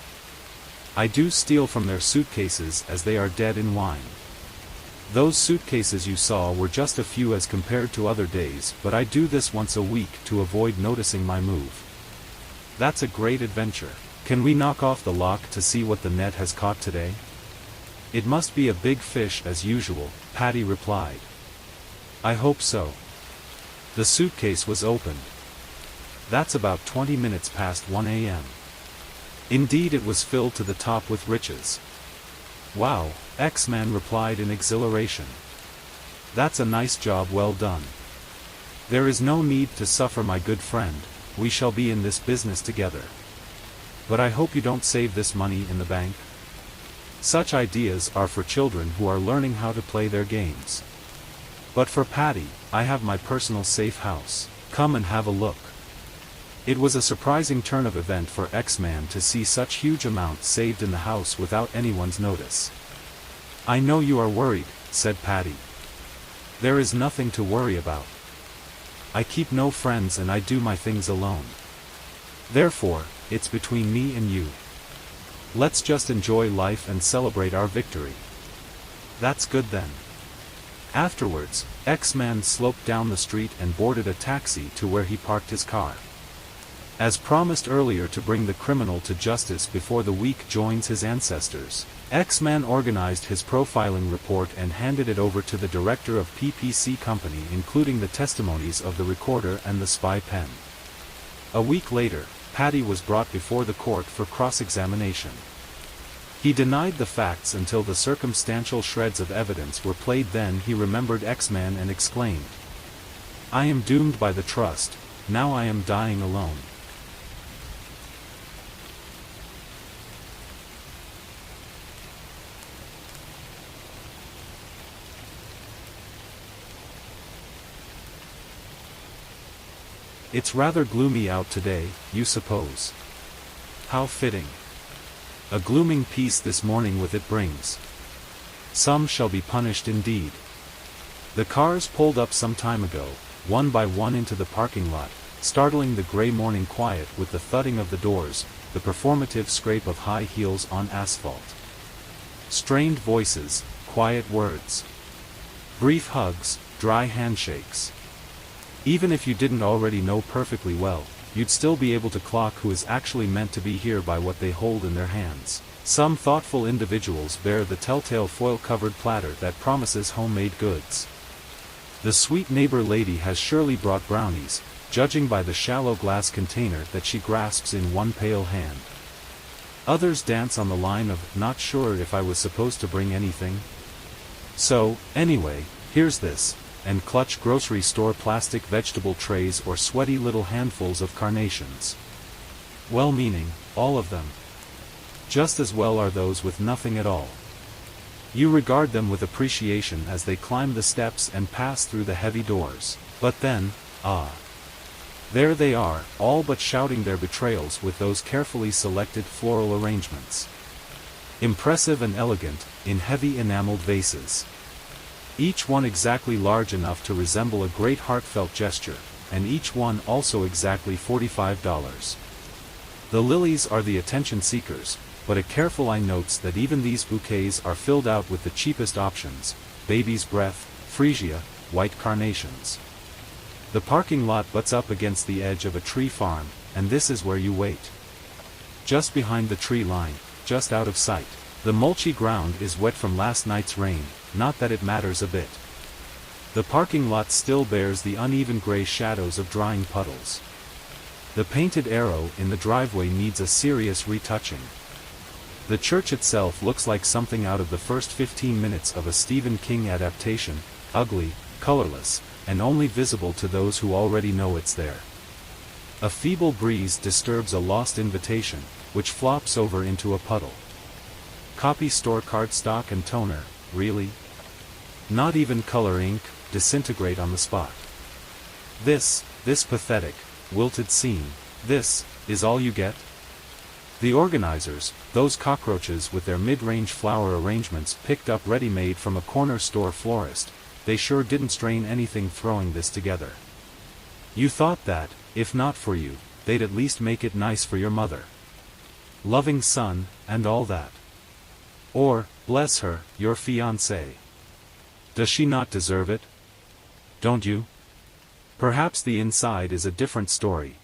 I do steal from their suitcases as they are dead in wine. Those suitcases you saw were just a few as compared to other days, but I do this once a week to avoid noticing my move. That's a great adventure. Can we knock off the lock to see what the net has caught today? It must be a big fish as usual, Patty replied. I hope so. The suitcase was opened. That's about 20 minutes past 1 a.m. Indeed, it was filled to the top with riches. Wow, X-Man replied in exhilaration. That's a nice job, well done. There is no need to suffer, my good friend, we shall be in this business together. But I hope you don't save this money in the bank. Such ideas are for children who are learning how to play their games. But for Patty, I have my personal safe house. Come and have a look. It was a surprising turn of event for X-Man to see such huge amounts saved in the house without anyone's notice. I know you are worried, said Patty. There is nothing to worry about. I keep no friends and I do my things alone. Therefore, it's between me and you. Let's just enjoy life and celebrate our victory. That's good then. Afterwards, X-Man sloped down the street and boarded a taxi to where he parked his car. As promised earlier to bring the criminal to justice before the week joins his ancestors, X-Man organized his profiling report and handed it over to the director of PPC Company, including the testimonies of the recorder and the spy pen. A week later, Patty was brought before the court for cross-examination. He denied the facts until the circumstantial shreds of evidence were played. Then he remembered X-Man and exclaimed, I am doomed by the trust, now I am dying alone. It's rather gloomy out today, you suppose? How fitting. A glooming peace this morning with it brings. Some shall be punished indeed. The cars pulled up some time ago, one by one into the parking lot, startling the gray morning quiet with the thudding of the doors, the performative scrape of high heels on asphalt. Strained voices, quiet words. Brief hugs, dry handshakes. Even if you didn't already know perfectly well, you'd still be able to clock who is actually meant to be here by what they hold in their hands. Some thoughtful individuals bear the telltale foil-covered platter that promises homemade goods. The sweet neighbor lady has surely brought brownies, judging by the shallow glass container that she grasps in one pale hand. Others dance on the line of, not sure if I was supposed to bring anything. So, anyway, here's this. And clutch grocery store plastic vegetable trays or sweaty little handfuls of carnations. Well-meaning, all of them. Just as well are those with nothing at all. You regard them with appreciation as they climb the steps and pass through the heavy doors. But then, there they are, all but shouting their betrayals with those carefully selected floral arrangements. Impressive and elegant, in heavy enameled vases. Each one exactly large enough to resemble a great heartfelt gesture, and each one also exactly $45. The lilies are the attention seekers, but a careful eye notes that even these bouquets are filled out with the cheapest options: baby's breath, freesia, white carnations. The parking lot butts up against the edge of a tree farm, and this is where you wait. Just behind the tree line, just out of sight. The mulchy ground is wet from last night's rain, not that it matters a bit. The parking lot still bears the uneven gray shadows of drying puddles. The painted arrow in the driveway needs a serious retouching. The church itself looks like something out of the first 15 minutes of a Stephen King adaptation, ugly, colorless, and only visible to those who already know it's there. A feeble breeze disturbs a lost invitation, which flops over into a puddle. Copy store cardstock and toner, really? Not even color ink, disintegrate on the spot. This pathetic, wilted scene, this is all you get? The organizers, those cockroaches with their mid-range flower arrangements picked up ready-made from a corner store florist, they sure didn't strain anything throwing this together. You thought that, if not for you, they'd at least make it nice for your mother. Loving son, and all that. Or, bless her, your fiancée. Does she not deserve it? Don't you? Perhaps the inside is a different story.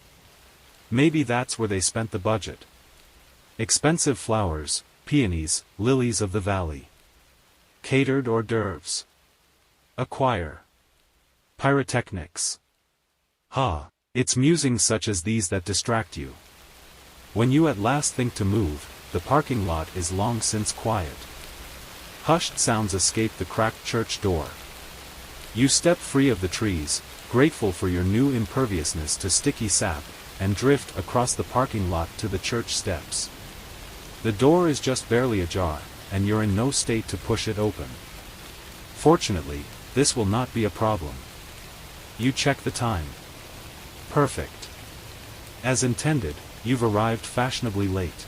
Maybe that's where they spent the budget. Expensive flowers, peonies, lilies of the valley. Catered hors d'oeuvres. A choir. Pyrotechnics. It's musings such as these that distract you. When you at last think to move, the parking lot is long since quiet. Hushed sounds escape the cracked church door. You step free of the trees, grateful for your new imperviousness to sticky sap, and drift across the parking lot to the church steps. The door is just barely ajar, and you're in no state to push it open. Fortunately, this will not be a problem. You check the time. Perfect. As intended, you've arrived fashionably late.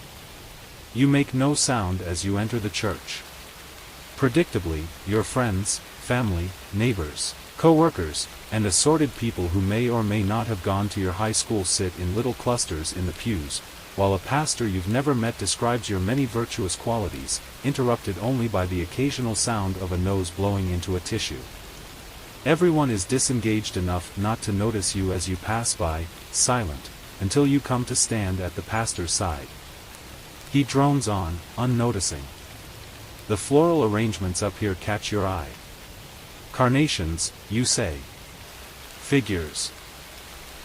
You make no sound as you enter the church. Predictably, your friends, family, neighbors, co-workers, and assorted people who may or may not have gone to your high school sit in little clusters in the pews, while a pastor you've never met describes your many virtuous qualities, interrupted only by the occasional sound of a nose blowing into a tissue. Everyone is disengaged enough not to notice you as you pass by, silent, until you come to stand at the pastor's side. He drones on, unnoticing. The floral arrangements up here catch your eye. Carnations, you say. Figures.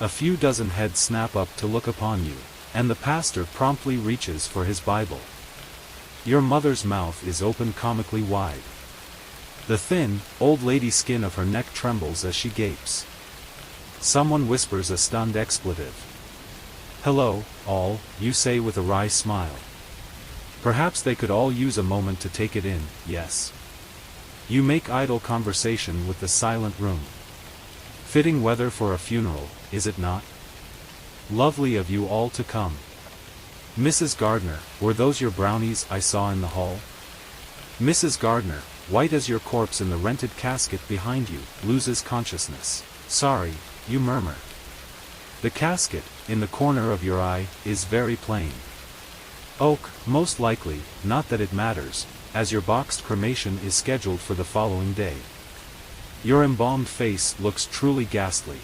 A few dozen heads snap up to look upon you, and the pastor promptly reaches for his Bible. Your mother's mouth is open comically wide. The thin, old lady skin of her neck trembles as she gapes. Someone whispers a stunned expletive. Hello, all, you say with a wry smile. Perhaps they could all use a moment to take it in, yes. You make idle conversation with the silent room. Fitting weather for a funeral, is it not? Lovely of you all to come. Mrs. Gardner, were those your brownies I saw in the hall? Mrs. Gardner, white as your corpse in the rented casket behind you, loses consciousness. Sorry, you murmur. The casket, in the corner of your eye, is very plain. Oak, most likely, not that it matters, as your boxed cremation is scheduled for the following day. Your embalmed face looks truly ghastly.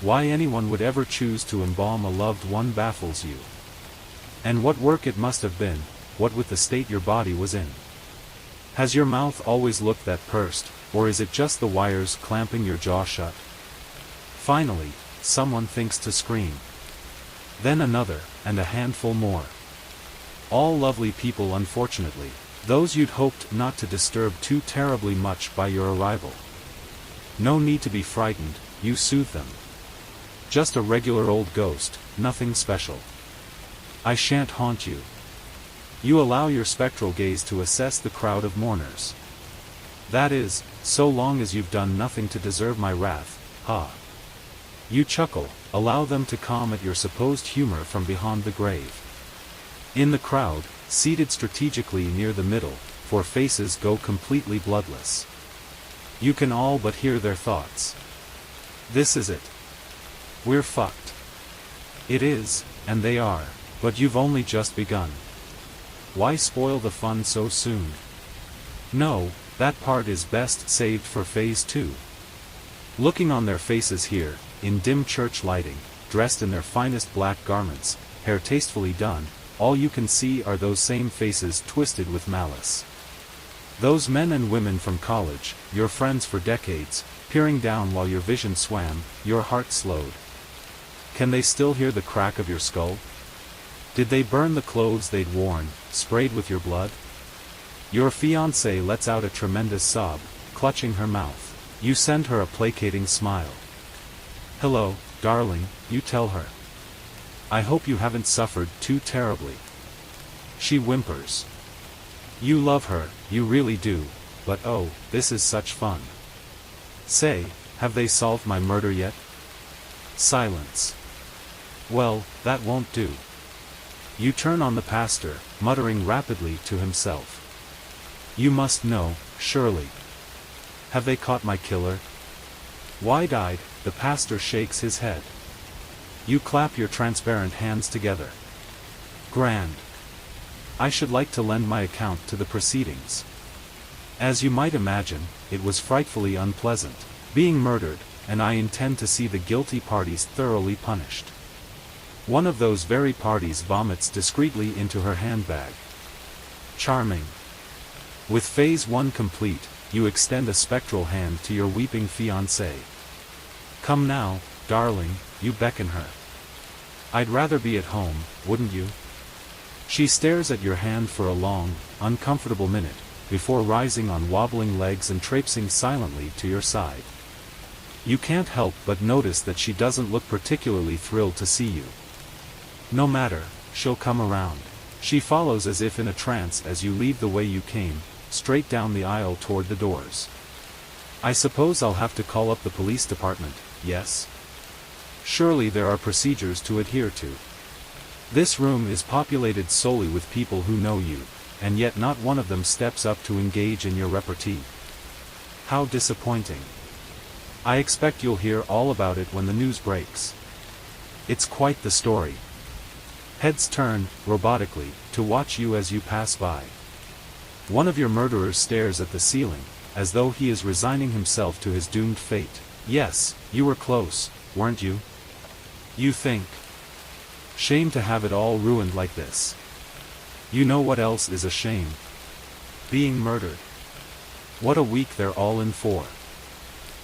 Why anyone would ever choose to embalm a loved one baffles you. And what work it must have been, what with the state your body was in. Has your mouth always looked that pursed, or is it just the wires clamping your jaw shut? Finally, someone thinks to scream. Then another, and a handful more. All lovely people unfortunately, those you'd hoped not to disturb too terribly much by your arrival. No need to be frightened, you soothe them. Just a regular old ghost, nothing special. I shan't haunt you. You allow your spectral gaze to assess the crowd of mourners. That is, so long as you've done nothing to deserve my wrath, ha. You chuckle, allow them to calm at your supposed humor from behind the grave. In the crowd, seated strategically near the middle, 4 faces go completely bloodless. You can all but hear their thoughts. This is it. We're fucked. It is, and they are, but you've only just begun. Why spoil the fun so soon? No, that part is best saved for phase 2. Looking on their faces here, in dim church lighting, dressed in their finest black garments, hair tastefully done, all you can see are those same faces twisted with malice. Those men and women from college, your friends for decades, peering down while your vision swam, your heart slowed. Can they still hear the crack of your skull? Did they burn the clothes they'd worn, sprayed with your blood? Your fiancée lets out a tremendous sob, clutching her mouth. You send her a placating smile. Hello, darling, you tell her. I hope you haven't suffered too terribly. She whimpers. You love her, you really do, but oh, this is such fun. Say, have they solved my murder yet? Silence. Well, that won't do. You turn on the pastor, muttering rapidly to himself. You must know, surely. Have they caught my killer? Wide-eyed, the pastor shakes his head. You clap your transparent hands together. Grand. I should like to lend my account to the proceedings. As you might imagine, it was frightfully unpleasant, being murdered, and I intend to see the guilty parties thoroughly punished. One of those very parties vomits discreetly into her handbag. Charming. With phase 1 complete, you extend a spectral hand to your weeping fiancée. Come now, darling, you beckon her. I'd rather be at home, wouldn't you? She stares at your hand for a long, uncomfortable minute, before rising on wobbling legs and traipsing silently to your side. You can't help but notice that she doesn't look particularly thrilled to see you. No matter, she'll come around. She follows as if in a trance as you leave the way you came, straight down the aisle toward the doors. I suppose I'll have to call up the police department, yes? Surely there are procedures to adhere to. This room is populated solely with people who know you, and yet not one of them steps up to engage in your repartee. How disappointing. I expect you'll hear all about it when the news breaks. It's quite the story. Heads turn, robotically, to watch you as you pass by. One of your murderers stares at the ceiling, as though he is resigning himself to his doomed fate. Yes, you were close, weren't you? You think. Shame to have it all ruined like this. You know what else is a shame? Being murdered. What a week they're all in for.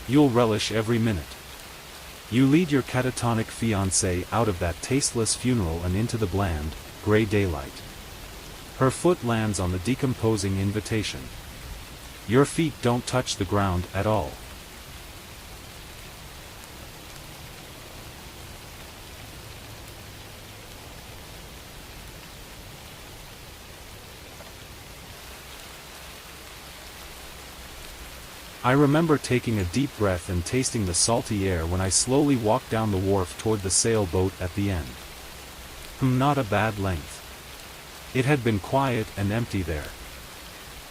You'll relish every minute. You lead your catatonic fiancée out of that tasteless funeral and into the bland, gray daylight. Her foot lands on the decomposing invitation. Your feet don't touch the ground at all. I remember taking a deep breath and tasting the salty air when I slowly walked down the wharf toward the sailboat at the end. Not a bad length. It had been quiet and empty there.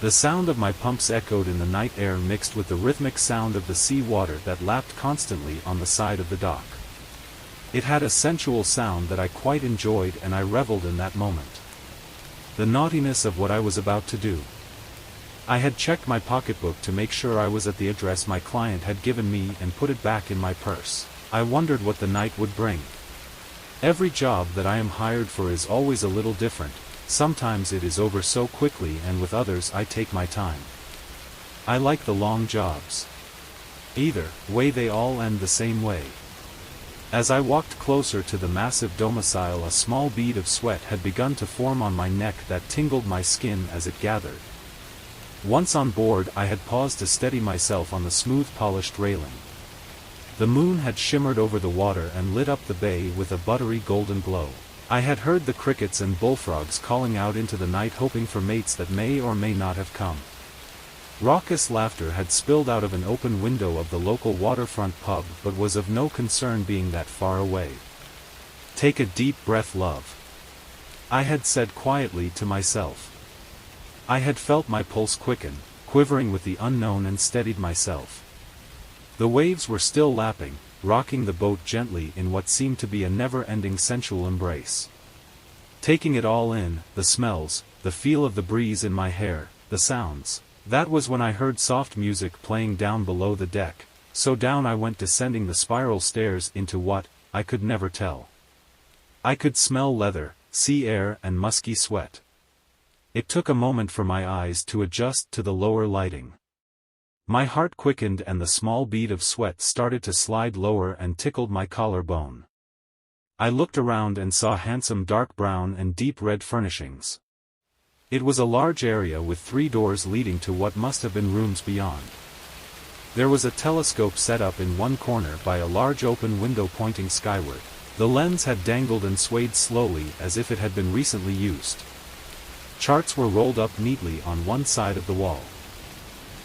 The sound of my pumps echoed in the night air mixed with the rhythmic sound of the sea water that lapped constantly on the side of the dock. It had a sensual sound that I quite enjoyed, and I reveled in that moment. The naughtiness of what I was about to do. I had checked my pocketbook to make sure I was at the address my client had given me and put it back in my purse. I wondered what the night would bring. Every job that I am hired for is always a little different. Sometimes it is over so quickly, and with others I take my time. I like the long jobs. Either way, they all end the same way. As I walked closer to the massive domicile, a small bead of sweat had begun to form on my neck that tingled my skin as it gathered. Once on board, I had paused to steady myself on the smooth polished railing. The moon had shimmered over the water and lit up the bay with a buttery golden glow. I had heard the crickets and bullfrogs calling out into the night hoping for mates that may or may not have come. Raucous laughter had spilled out of an open window of the local waterfront pub but was of no concern being that far away. "Take a deep breath, love," I had said quietly to myself. I had felt my pulse quicken, quivering with the unknown, and steadied myself. The waves were still lapping, rocking the boat gently in what seemed to be a never-ending sensual embrace. Taking it all in, the smells, the feel of the breeze in my hair, the sounds. That was when I heard soft music playing down below the deck, so down I went, descending the spiral stairs into what, I could never tell. I could smell leather, sea air, and musky sweat. It took a moment for my eyes to adjust to the lower lighting. My heart quickened and the small bead of sweat started to slide lower and tickled my collarbone. I looked around and saw handsome dark brown and deep red furnishings. It was a large area with 3 doors leading to what must have been rooms beyond. There was a telescope set up in one corner by a large open window pointing skyward. The lens had dangled and swayed slowly as if it had been recently used. Charts were rolled up neatly on one side of the wall.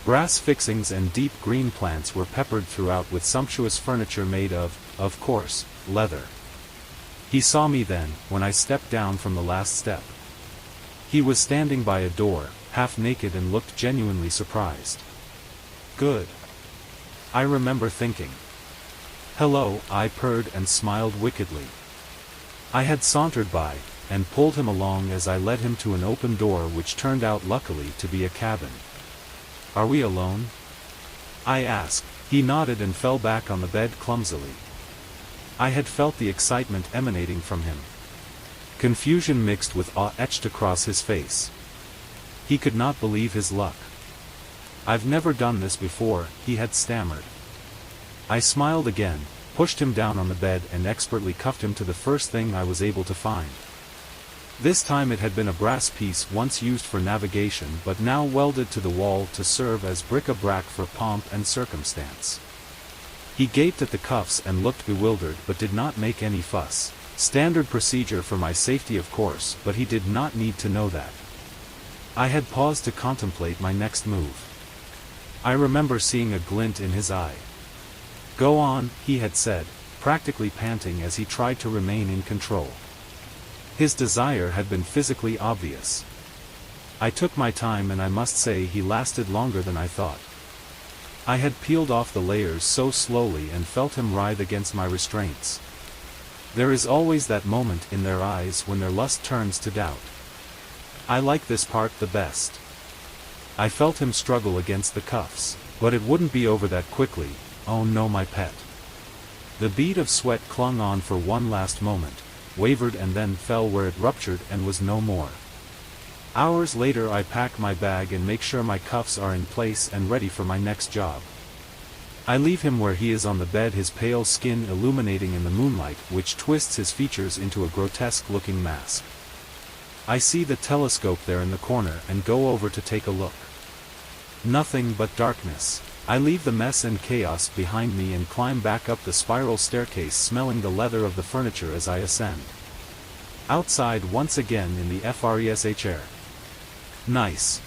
Brass fixings and deep green plants were peppered throughout with sumptuous furniture made of course, leather. He saw me then, when I stepped down from the last step. He was standing by a door, half naked, and looked genuinely surprised. "Good," I remember thinking. "Hello," I purred and smiled wickedly. I had sauntered by, and pulled him along as I led him to an open door which turned out luckily to be a cabin. "Are we alone?" I asked. He nodded and fell back on the bed clumsily. I had felt the excitement emanating from him. Confusion mixed with awe etched across his face. He could not believe his luck. "I've never done this before," he had stammered. I smiled again, pushed him down on the bed and expertly cuffed him to the first thing I was able to find. This time it had been a brass piece once used for navigation but now welded to the wall to serve as bric-a-brac for pomp and circumstance. He gaped at the cuffs and looked bewildered but did not make any fuss. Standard procedure for my safety, of course, but he did not need to know that. I had paused to contemplate my next move. I remember seeing a glint in his eye. "Go on," he had said, practically panting as he tried to remain in control. His desire had been physically obvious. I took my time and I must say he lasted longer than I thought. I had peeled off the layers so slowly and felt him writhe against my restraints. There is always that moment in their eyes when their lust turns to doubt. I like this part the best. I felt him struggle against the cuffs, but it wouldn't be over that quickly. "Oh no, my pet." The bead of sweat clung on for one last moment, wavered and then fell where it ruptured and was no more. Hours later I pack my bag and make sure my cuffs are in place and ready for my next job. I leave him where he is on the bed, his pale skin illuminating in the moonlight which twists his features into a grotesque-looking mask. I see the telescope there in the corner and go over to take a look. Nothing but darkness. I leave the mess and chaos behind me and climb back up the spiral staircase, smelling the leather of the furniture as I ascend. Outside once again in the fresh air. Nice.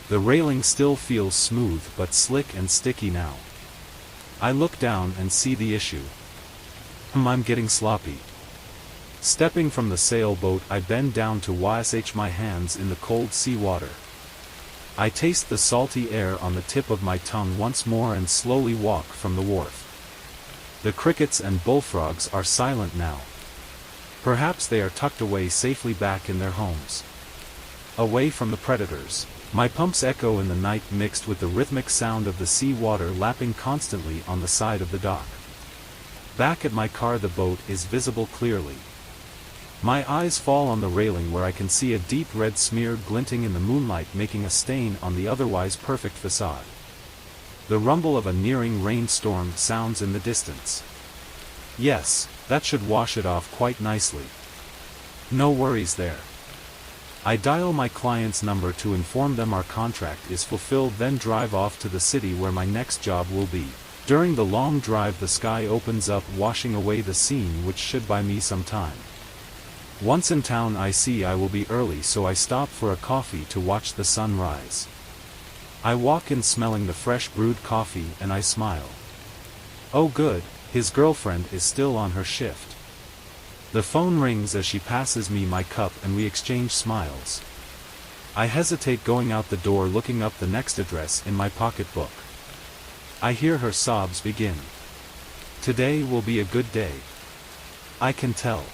The railing still feels smooth but slick and sticky now. I look down and see the issue. I'm getting sloppy. Stepping from the sailboat I bend down to wash my hands in the cold sea water. I taste the salty air on the tip of my tongue once more and slowly walk from the wharf. The crickets and bullfrogs are silent now. Perhaps they are tucked away safely back in their homes. Away from the predators. My pumps echo in the night mixed with the rhythmic sound of the sea water lapping constantly on the side of the dock. Back at my car the boat is visible clearly. My eyes fall on the railing where I can see a deep red smear glinting in the moonlight, making a stain on the otherwise perfect facade. The rumble of a nearing rainstorm sounds in the distance. Yes, that should wash it off quite nicely. No worries there. I dial my client's number to inform them our contract is fulfilled, then drive off to the city where my next job will be. During the long drive the sky opens up, washing away the scene, which should buy me some time. Once in town I see I will be early, so I stop for a coffee to watch the sun rise. I walk in smelling the fresh brewed coffee and I smile. Oh good, his girlfriend is still on her shift. The phone rings as she passes me my cup and we exchange smiles. I hesitate going out the door, looking up the next address in my pocketbook. I hear her sobs begin. Today will be a good day. I can tell.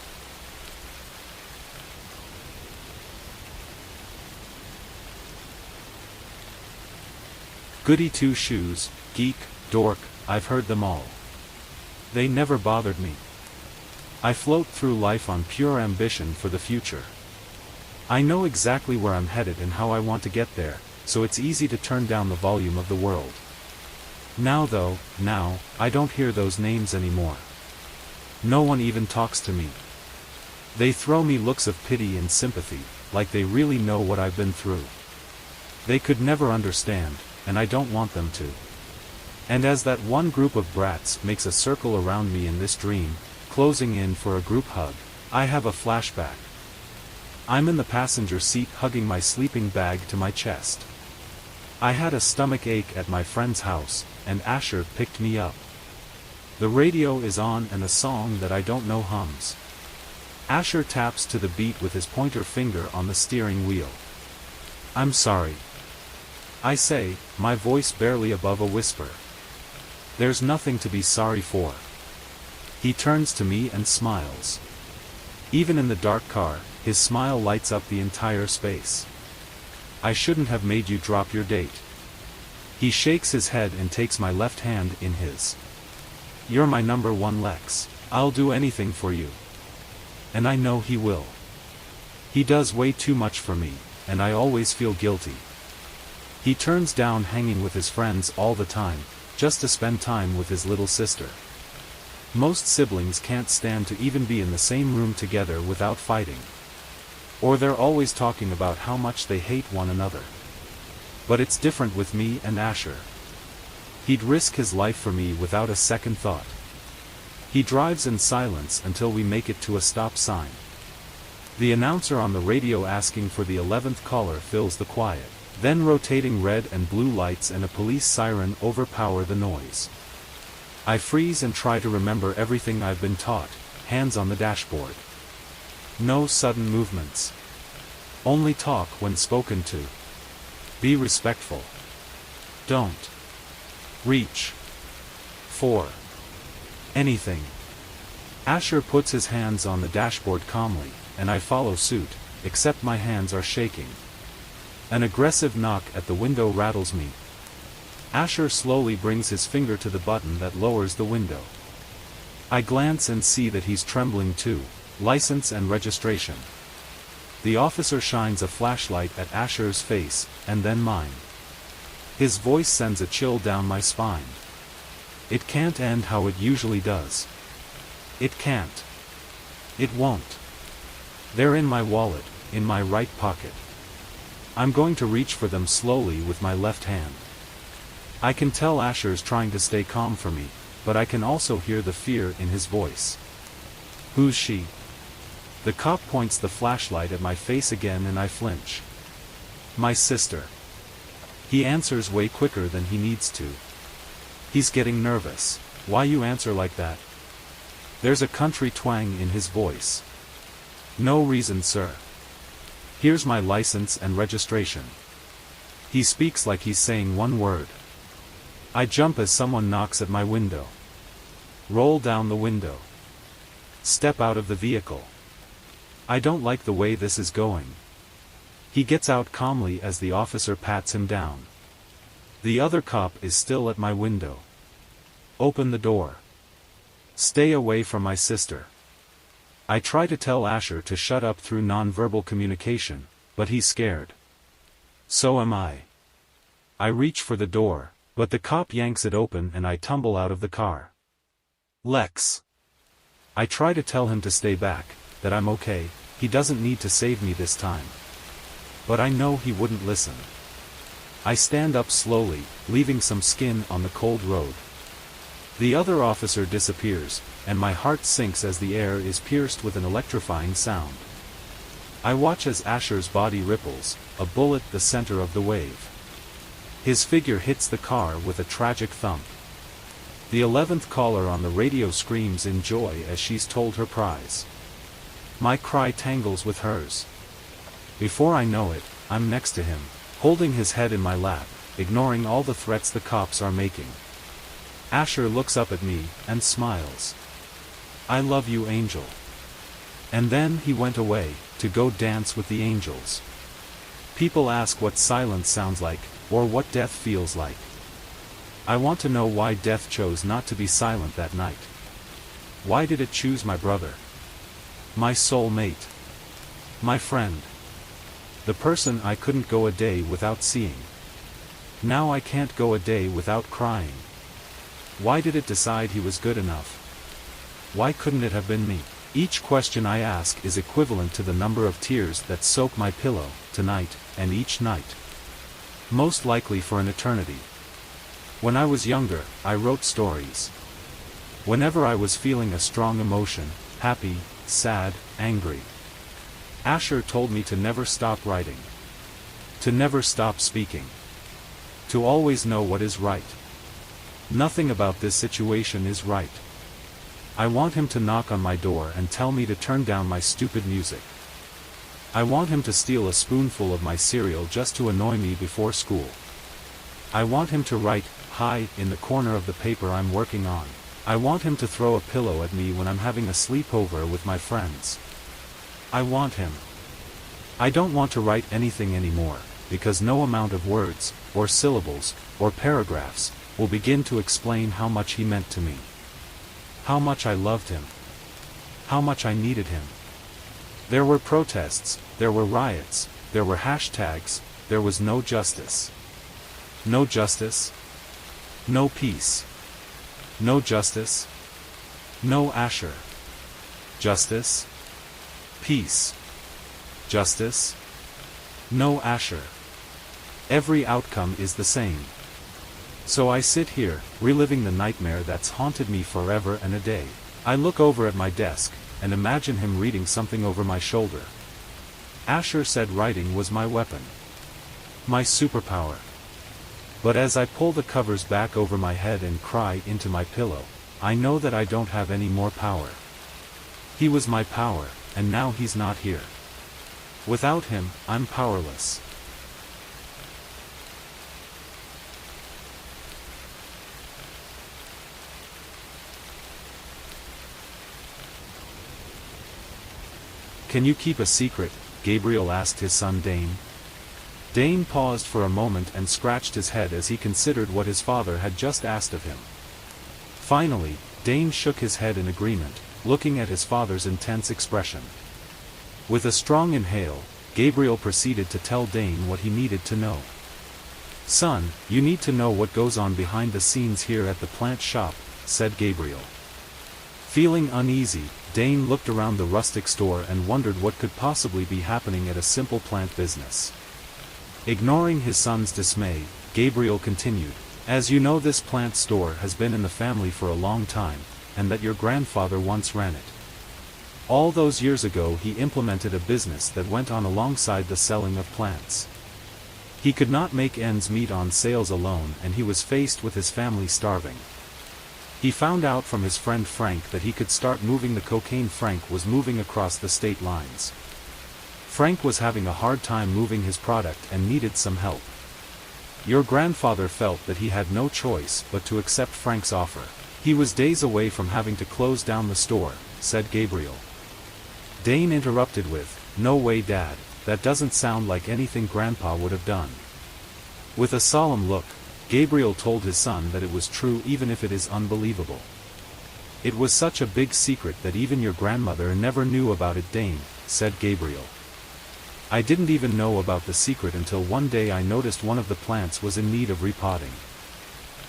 Goody two shoes, geek, dork, I've heard them all. They never bothered me. I float through life on pure ambition for the future. I know exactly where I'm headed and how I want to get there, so it's easy to turn down the volume of the world. Now though, I don't hear those names anymore. No one even talks to me. They throw me looks of pity and sympathy, like they really know what I've been through. They could never understand, and I don't want them to. And as that one group of brats makes a circle around me in this dream, closing in for a group hug, I have a flashback. I'm in the passenger seat hugging my sleeping bag to my chest. I had a stomach ache at my friend's house, and Asher picked me up. The radio is on and a song that I don't know hums. Asher taps to the beat with his pointer finger on the steering wheel. I'm sorry. I say, my voice barely above a whisper. There's nothing to be sorry for. He turns to me and smiles. Even in the dark car, his smile lights up the entire space. I shouldn't have made you drop your date. He shakes his head and takes my left hand in his. You're my number one, Lex. I'll do anything for you. And I know he will. He does way too much for me, and I always feel guilty. He turns down hanging with his friends all the time, just to spend time with his little sister. Most siblings can't stand to even be in the same room together without fighting. Or they're always talking about how much they hate one another. But it's different with me and Asher. He'd risk his life for me without a second thought. He drives in silence until we make it to a stop sign. The announcer on the radio asking for the 11th caller fills the quiet. Then rotating red and blue lights and a police siren overpower the noise. I freeze and try to remember everything I've been taught, hands on the dashboard. No sudden movements. Only talk when spoken to. Be respectful. Don't reach for anything. Asher puts his hands on the dashboard calmly, and I follow suit, except my hands are shaking. An aggressive knock at the window rattles me. Asher slowly brings his finger to the button that lowers the window. I glance and see that he's trembling too. License and registration. The officer shines a flashlight at Asher's face, and then mine. His voice sends a chill down my spine. It can't end how it usually does. It can't. It won't. They're in my wallet, in my right pocket. I'm going to reach for them slowly with my left hand. I can tell Asher's trying to stay calm for me, but I can also hear the fear in his voice. Who's she? The cop points the flashlight at my face again and I flinch. My sister. He answers way quicker than he needs to. He's getting nervous. Why you answer like that? There's a country twang in his voice. No reason, sir. Here's my license and registration. He speaks like he's saying one word. I jump as someone knocks at my window. Roll down the window. Step out of the vehicle. I don't like the way this is going. He gets out calmly as the officer pats him down. The other cop is still at my window. Open the door. Stay away from my sister. I try to tell Asher to shut up through non-verbal communication, but he's scared. So am I. I reach for the door, but the cop yanks it open and I tumble out of the car. Lex. I try to tell him to stay back, that I'm okay, he doesn't need to save me this time. But I know he wouldn't listen. I stand up slowly, leaving some skin on the cold road. The other officer disappears, and my heart sinks as the air is pierced with an electrifying sound. I watch as Asher's body ripples, a bullet the center of the wave. His figure hits the car with a tragic thump. The 11th caller on the radio screams in joy as she's told her prize. My cry tangles with hers. Before I know it, I'm next to him, holding his head in my lap, ignoring all the threats the cops are making. Asher looks up at me, and smiles. I love you, Angel. And then he went away, to go dance with the angels. People ask what silence sounds like, or what death feels like. I want to know why death chose not to be silent that night. Why did it choose my brother? My soul mate. My friend. The person I couldn't go a day without seeing. Now I can't go a day without crying. Why did it decide he was good enough? Why couldn't it have been me? Each question I ask is equivalent to the number of tears that soak my pillow, tonight, and each night. Most likely for an eternity. When I was younger, I wrote stories. Whenever I was feeling a strong emotion, happy, sad, angry. Asher told me to never stop writing. To never stop speaking. To always know what is right. Nothing about this situation is right. I want him to knock on my door and tell me to turn down my stupid music. I want him to steal a spoonful of my cereal just to annoy me before school. I want him to write, "Hi," in the corner of the paper I'm working on. I want him to throw a pillow at me when I'm having a sleepover with my friends. I want him. I don't want to write anything anymore, because no amount of words, or syllables, or paragraphs, will begin to explain how much he meant to me. How much I loved him. How much I needed him. There were protests, there were riots, there were hashtags, there was no justice. No justice. No peace. No justice. No Asher. Justice. Peace. Justice. No Asher. Every outcome is the same. So I sit here, reliving the nightmare that's haunted me forever and a day. I look over at my desk, and imagine him reading something over my shoulder. Asher said writing was my weapon. My superpower. But as I pull the covers back over my head and cry into my pillow, I know that I don't have any more power. He was my power, and now he's not here. Without him, I'm powerless. Can you keep a secret? Gabriel asked his son Dane. Dane paused for a moment and scratched his head as he considered what his father had just asked of him. Finally, Dane shook his head in agreement, looking at his father's intense expression. With a strong inhale, Gabriel proceeded to tell Dane what he needed to know. "Son, you need to know what goes on behind the scenes here at the plant shop," said Gabriel. Feeling uneasy, Dane looked around the rustic store and wondered what could possibly be happening at a simple plant business. Ignoring his son's dismay, Gabriel continued, "As you know, this plant store has been in the family for a long time, and that your grandfather once ran it. All those years ago he implemented a business that went on alongside the selling of plants. He could not make ends meet on sales alone, and he was faced with his family starving. He found out from his friend Frank that he could start moving the cocaine. Frank was moving across the state lines. Frank was having a hard time moving his product and needed some help. Your grandfather felt that he had no choice but to accept Frank's offer. He was days away from having to close down the store," said Gabriel. Dane interrupted with, "No way, Dad, that doesn't sound like anything Grandpa would have done." With a solemn look, Gabriel told his son that it was true even if it is unbelievable. "It was such a big secret that even your grandmother never knew about it, Dane," said Gabriel. "I didn't even know about the secret until one day I noticed one of the plants was in need of repotting.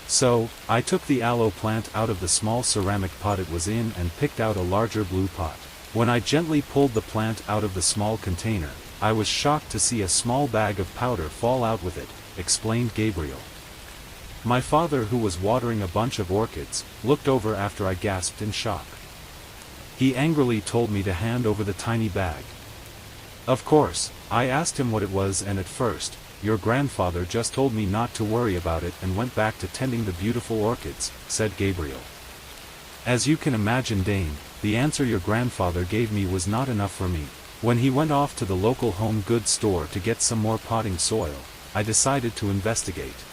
So, I took the aloe plant out of the small ceramic pot it was in and picked out a larger blue pot. When I gently pulled the plant out of the small container, I was shocked to see a small bag of powder fall out with it," explained Gabriel. My father, who was watering a bunch of orchids, looked over after I gasped in shock. He angrily told me to hand over the tiny bag. Of course, I asked him what it was, and at first, your grandfather just told me not to worry about it and went back to tending the beautiful orchids, said Gabriel. As you can imagine, Dane, the answer your grandfather gave me was not enough for me. When he went off to the local home goods store to get some more potting soil, I decided to investigate.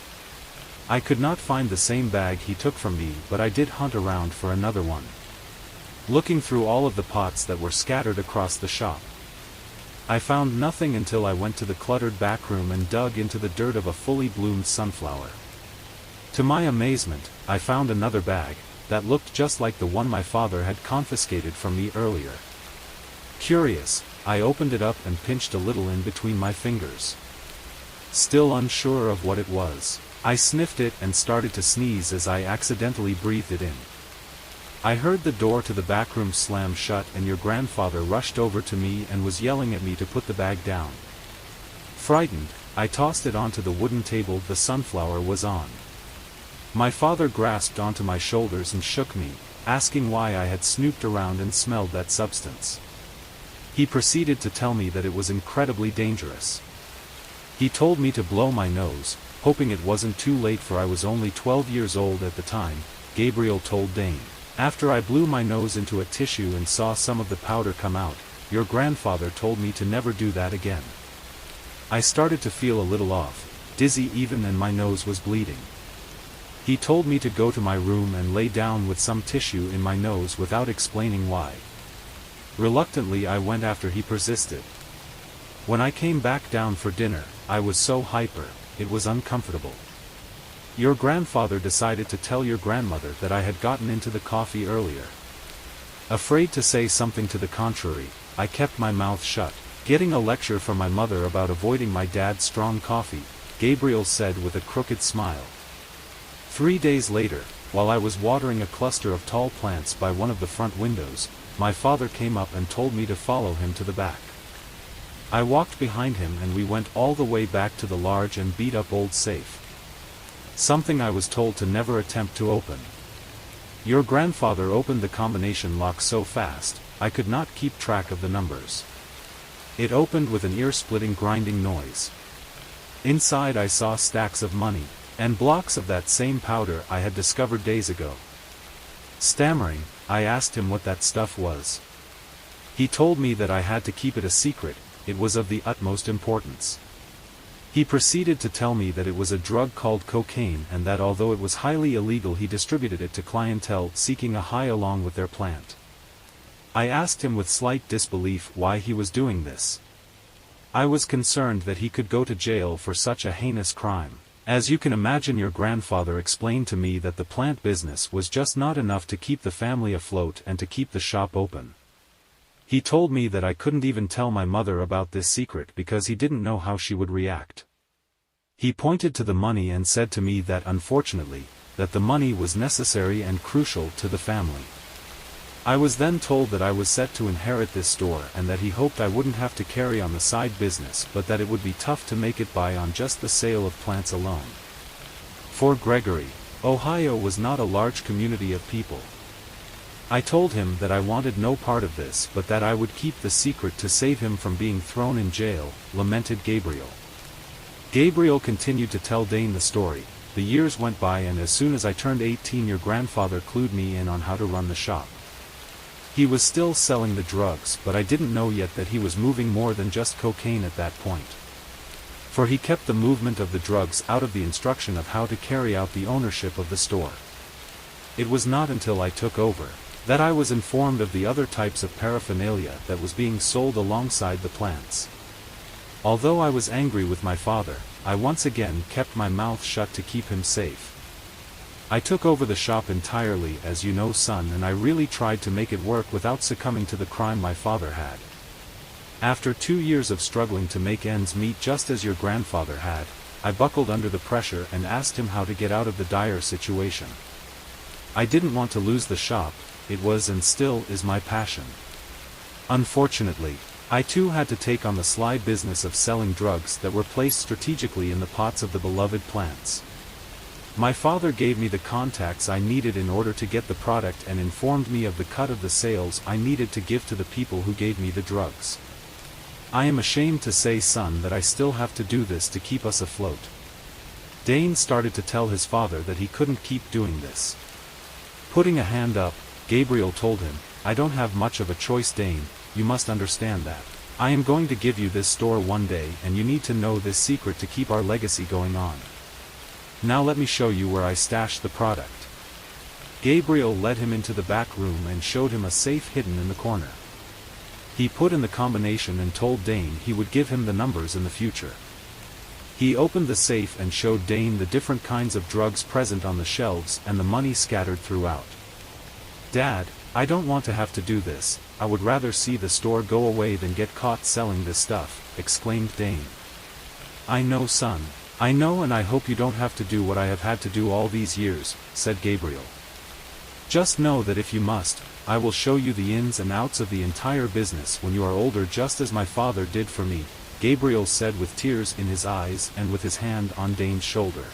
I could not find the same bag he took from me, but I did hunt around for another one. Looking through all of the pots that were scattered across the shop, I found nothing until I went to the cluttered back room and dug into the dirt of a fully bloomed sunflower. To my amazement, I found another bag that looked just like the one my father had confiscated from me earlier. Curious, I opened it up and pinched a little in between my fingers. Still unsure of what it was, I sniffed it and started to sneeze as I accidentally breathed it in. I heard the door to the back room slam shut, and your grandfather rushed over to me and was yelling at me to put the bag down. Frightened, I tossed it onto the wooden table the sunflower was on. My father grasped onto my shoulders and shook me, asking why I had snooped around and smelled that substance. He proceeded to tell me that it was incredibly dangerous. He told me to blow my nose, hoping it wasn't too late, for I was only 12 years old at the time, Gabriel told Dane. After I blew my nose into a tissue and saw some of the powder come out, your grandfather told me to never do that again. I started to feel a little off, dizzy even, and my nose was bleeding. He told me to go to my room and lay down with some tissue in my nose without explaining why. Reluctantly I went after he persisted. When I came back down for dinner, I was so hyper, it was uncomfortable. Your grandfather decided to tell your grandmother that I had gotten into the coffee earlier. Afraid to say something to the contrary, I kept my mouth shut. Getting a lecture from my mother about avoiding my dad's strong coffee, Gabriel said with a crooked smile. 3 days later, while I was watering a cluster of tall plants by one of the front windows, my father came up and told me to follow him to the back. I walked behind him and we went all the way back to the large and beat-up old safe. Something I was told to never attempt to open. Your grandfather opened the combination lock so fast, I could not keep track of the numbers. It opened with an ear-splitting grinding noise. Inside I saw stacks of money, and blocks of that same powder I had discovered days ago. Stammering, I asked him what that stuff was. He told me that I had to keep it a secret, it was of the utmost importance. He proceeded to tell me that it was a drug called cocaine, and that although it was highly illegal, he distributed it to clientele seeking a high along with their plant. I asked him with slight disbelief why he was doing this. I was concerned that he could go to jail for such a heinous crime. As you can imagine, your grandfather explained to me that the plant business was just not enough to keep the family afloat and to keep the shop open. He told me that I couldn't even tell my mother about this secret because he didn't know how she would react. He pointed to the money and said to me that unfortunately, that the money was necessary and crucial to the family. I was then told that I was set to inherit this store and that he hoped I wouldn't have to carry on the side business, but that it would be tough to make it by on just the sale of plants alone. Fort Gregory, Ohio was not a large community of people. I told him that I wanted no part of this, but that I would keep the secret to save him from being thrown in jail, lamented Gabriel. Gabriel continued to tell Dane the story. The years went by, and as soon as I turned 18, your grandfather clued me in on how to run the shop. He was still selling the drugs, but I didn't know yet that he was moving more than just cocaine at that point. For he kept the movement of the drugs out of the instruction of how to carry out the ownership of the store. It was not until I took over that I was informed of the other types of paraphernalia that was being sold alongside the plants. Although I was angry with my father, I once again kept my mouth shut to keep him safe. I took over the shop entirely, as you know, son, and I really tried to make it work without succumbing to the crime my father had. After 2 years of struggling to make ends meet just as your grandfather had, I buckled under the pressure and asked him how to get out of the dire situation. I didn't want to lose the shop. It was and still is my passion. Unfortunately, I too had to take on the sly business of selling drugs that were placed strategically in the pots of the beloved plants. My father gave me the contacts I needed in order to get the product and informed me of the cut of the sales I needed to give to the people who gave me the drugs. I am ashamed to say, son, that I still have to do this to keep us afloat. Dane started to tell his father that he couldn't keep doing this. Putting a hand up, Gabriel told him, I don't have much of a choice, Dane, you must understand that. I am going to give you this store one day, and you need to know this secret to keep our legacy going on. Now let me show you where I stashed the product. Gabriel led him into the back room and showed him a safe hidden in the corner. He put in the combination and told Dane he would give him the numbers in the future. He opened the safe and showed Dane the different kinds of drugs present on the shelves and the money scattered throughout. Dad, I don't want to have to do this, I would rather see the store go away than get caught selling this stuff, exclaimed Dane. I know, son. I know, and I hope you don't have to do what I have had to do all these years, said Gabriel. Just know that if you must, I will show you the ins and outs of the entire business when you are older, just as my father did for me, Gabriel said with tears in his eyes and with his hand on Dane's shoulder.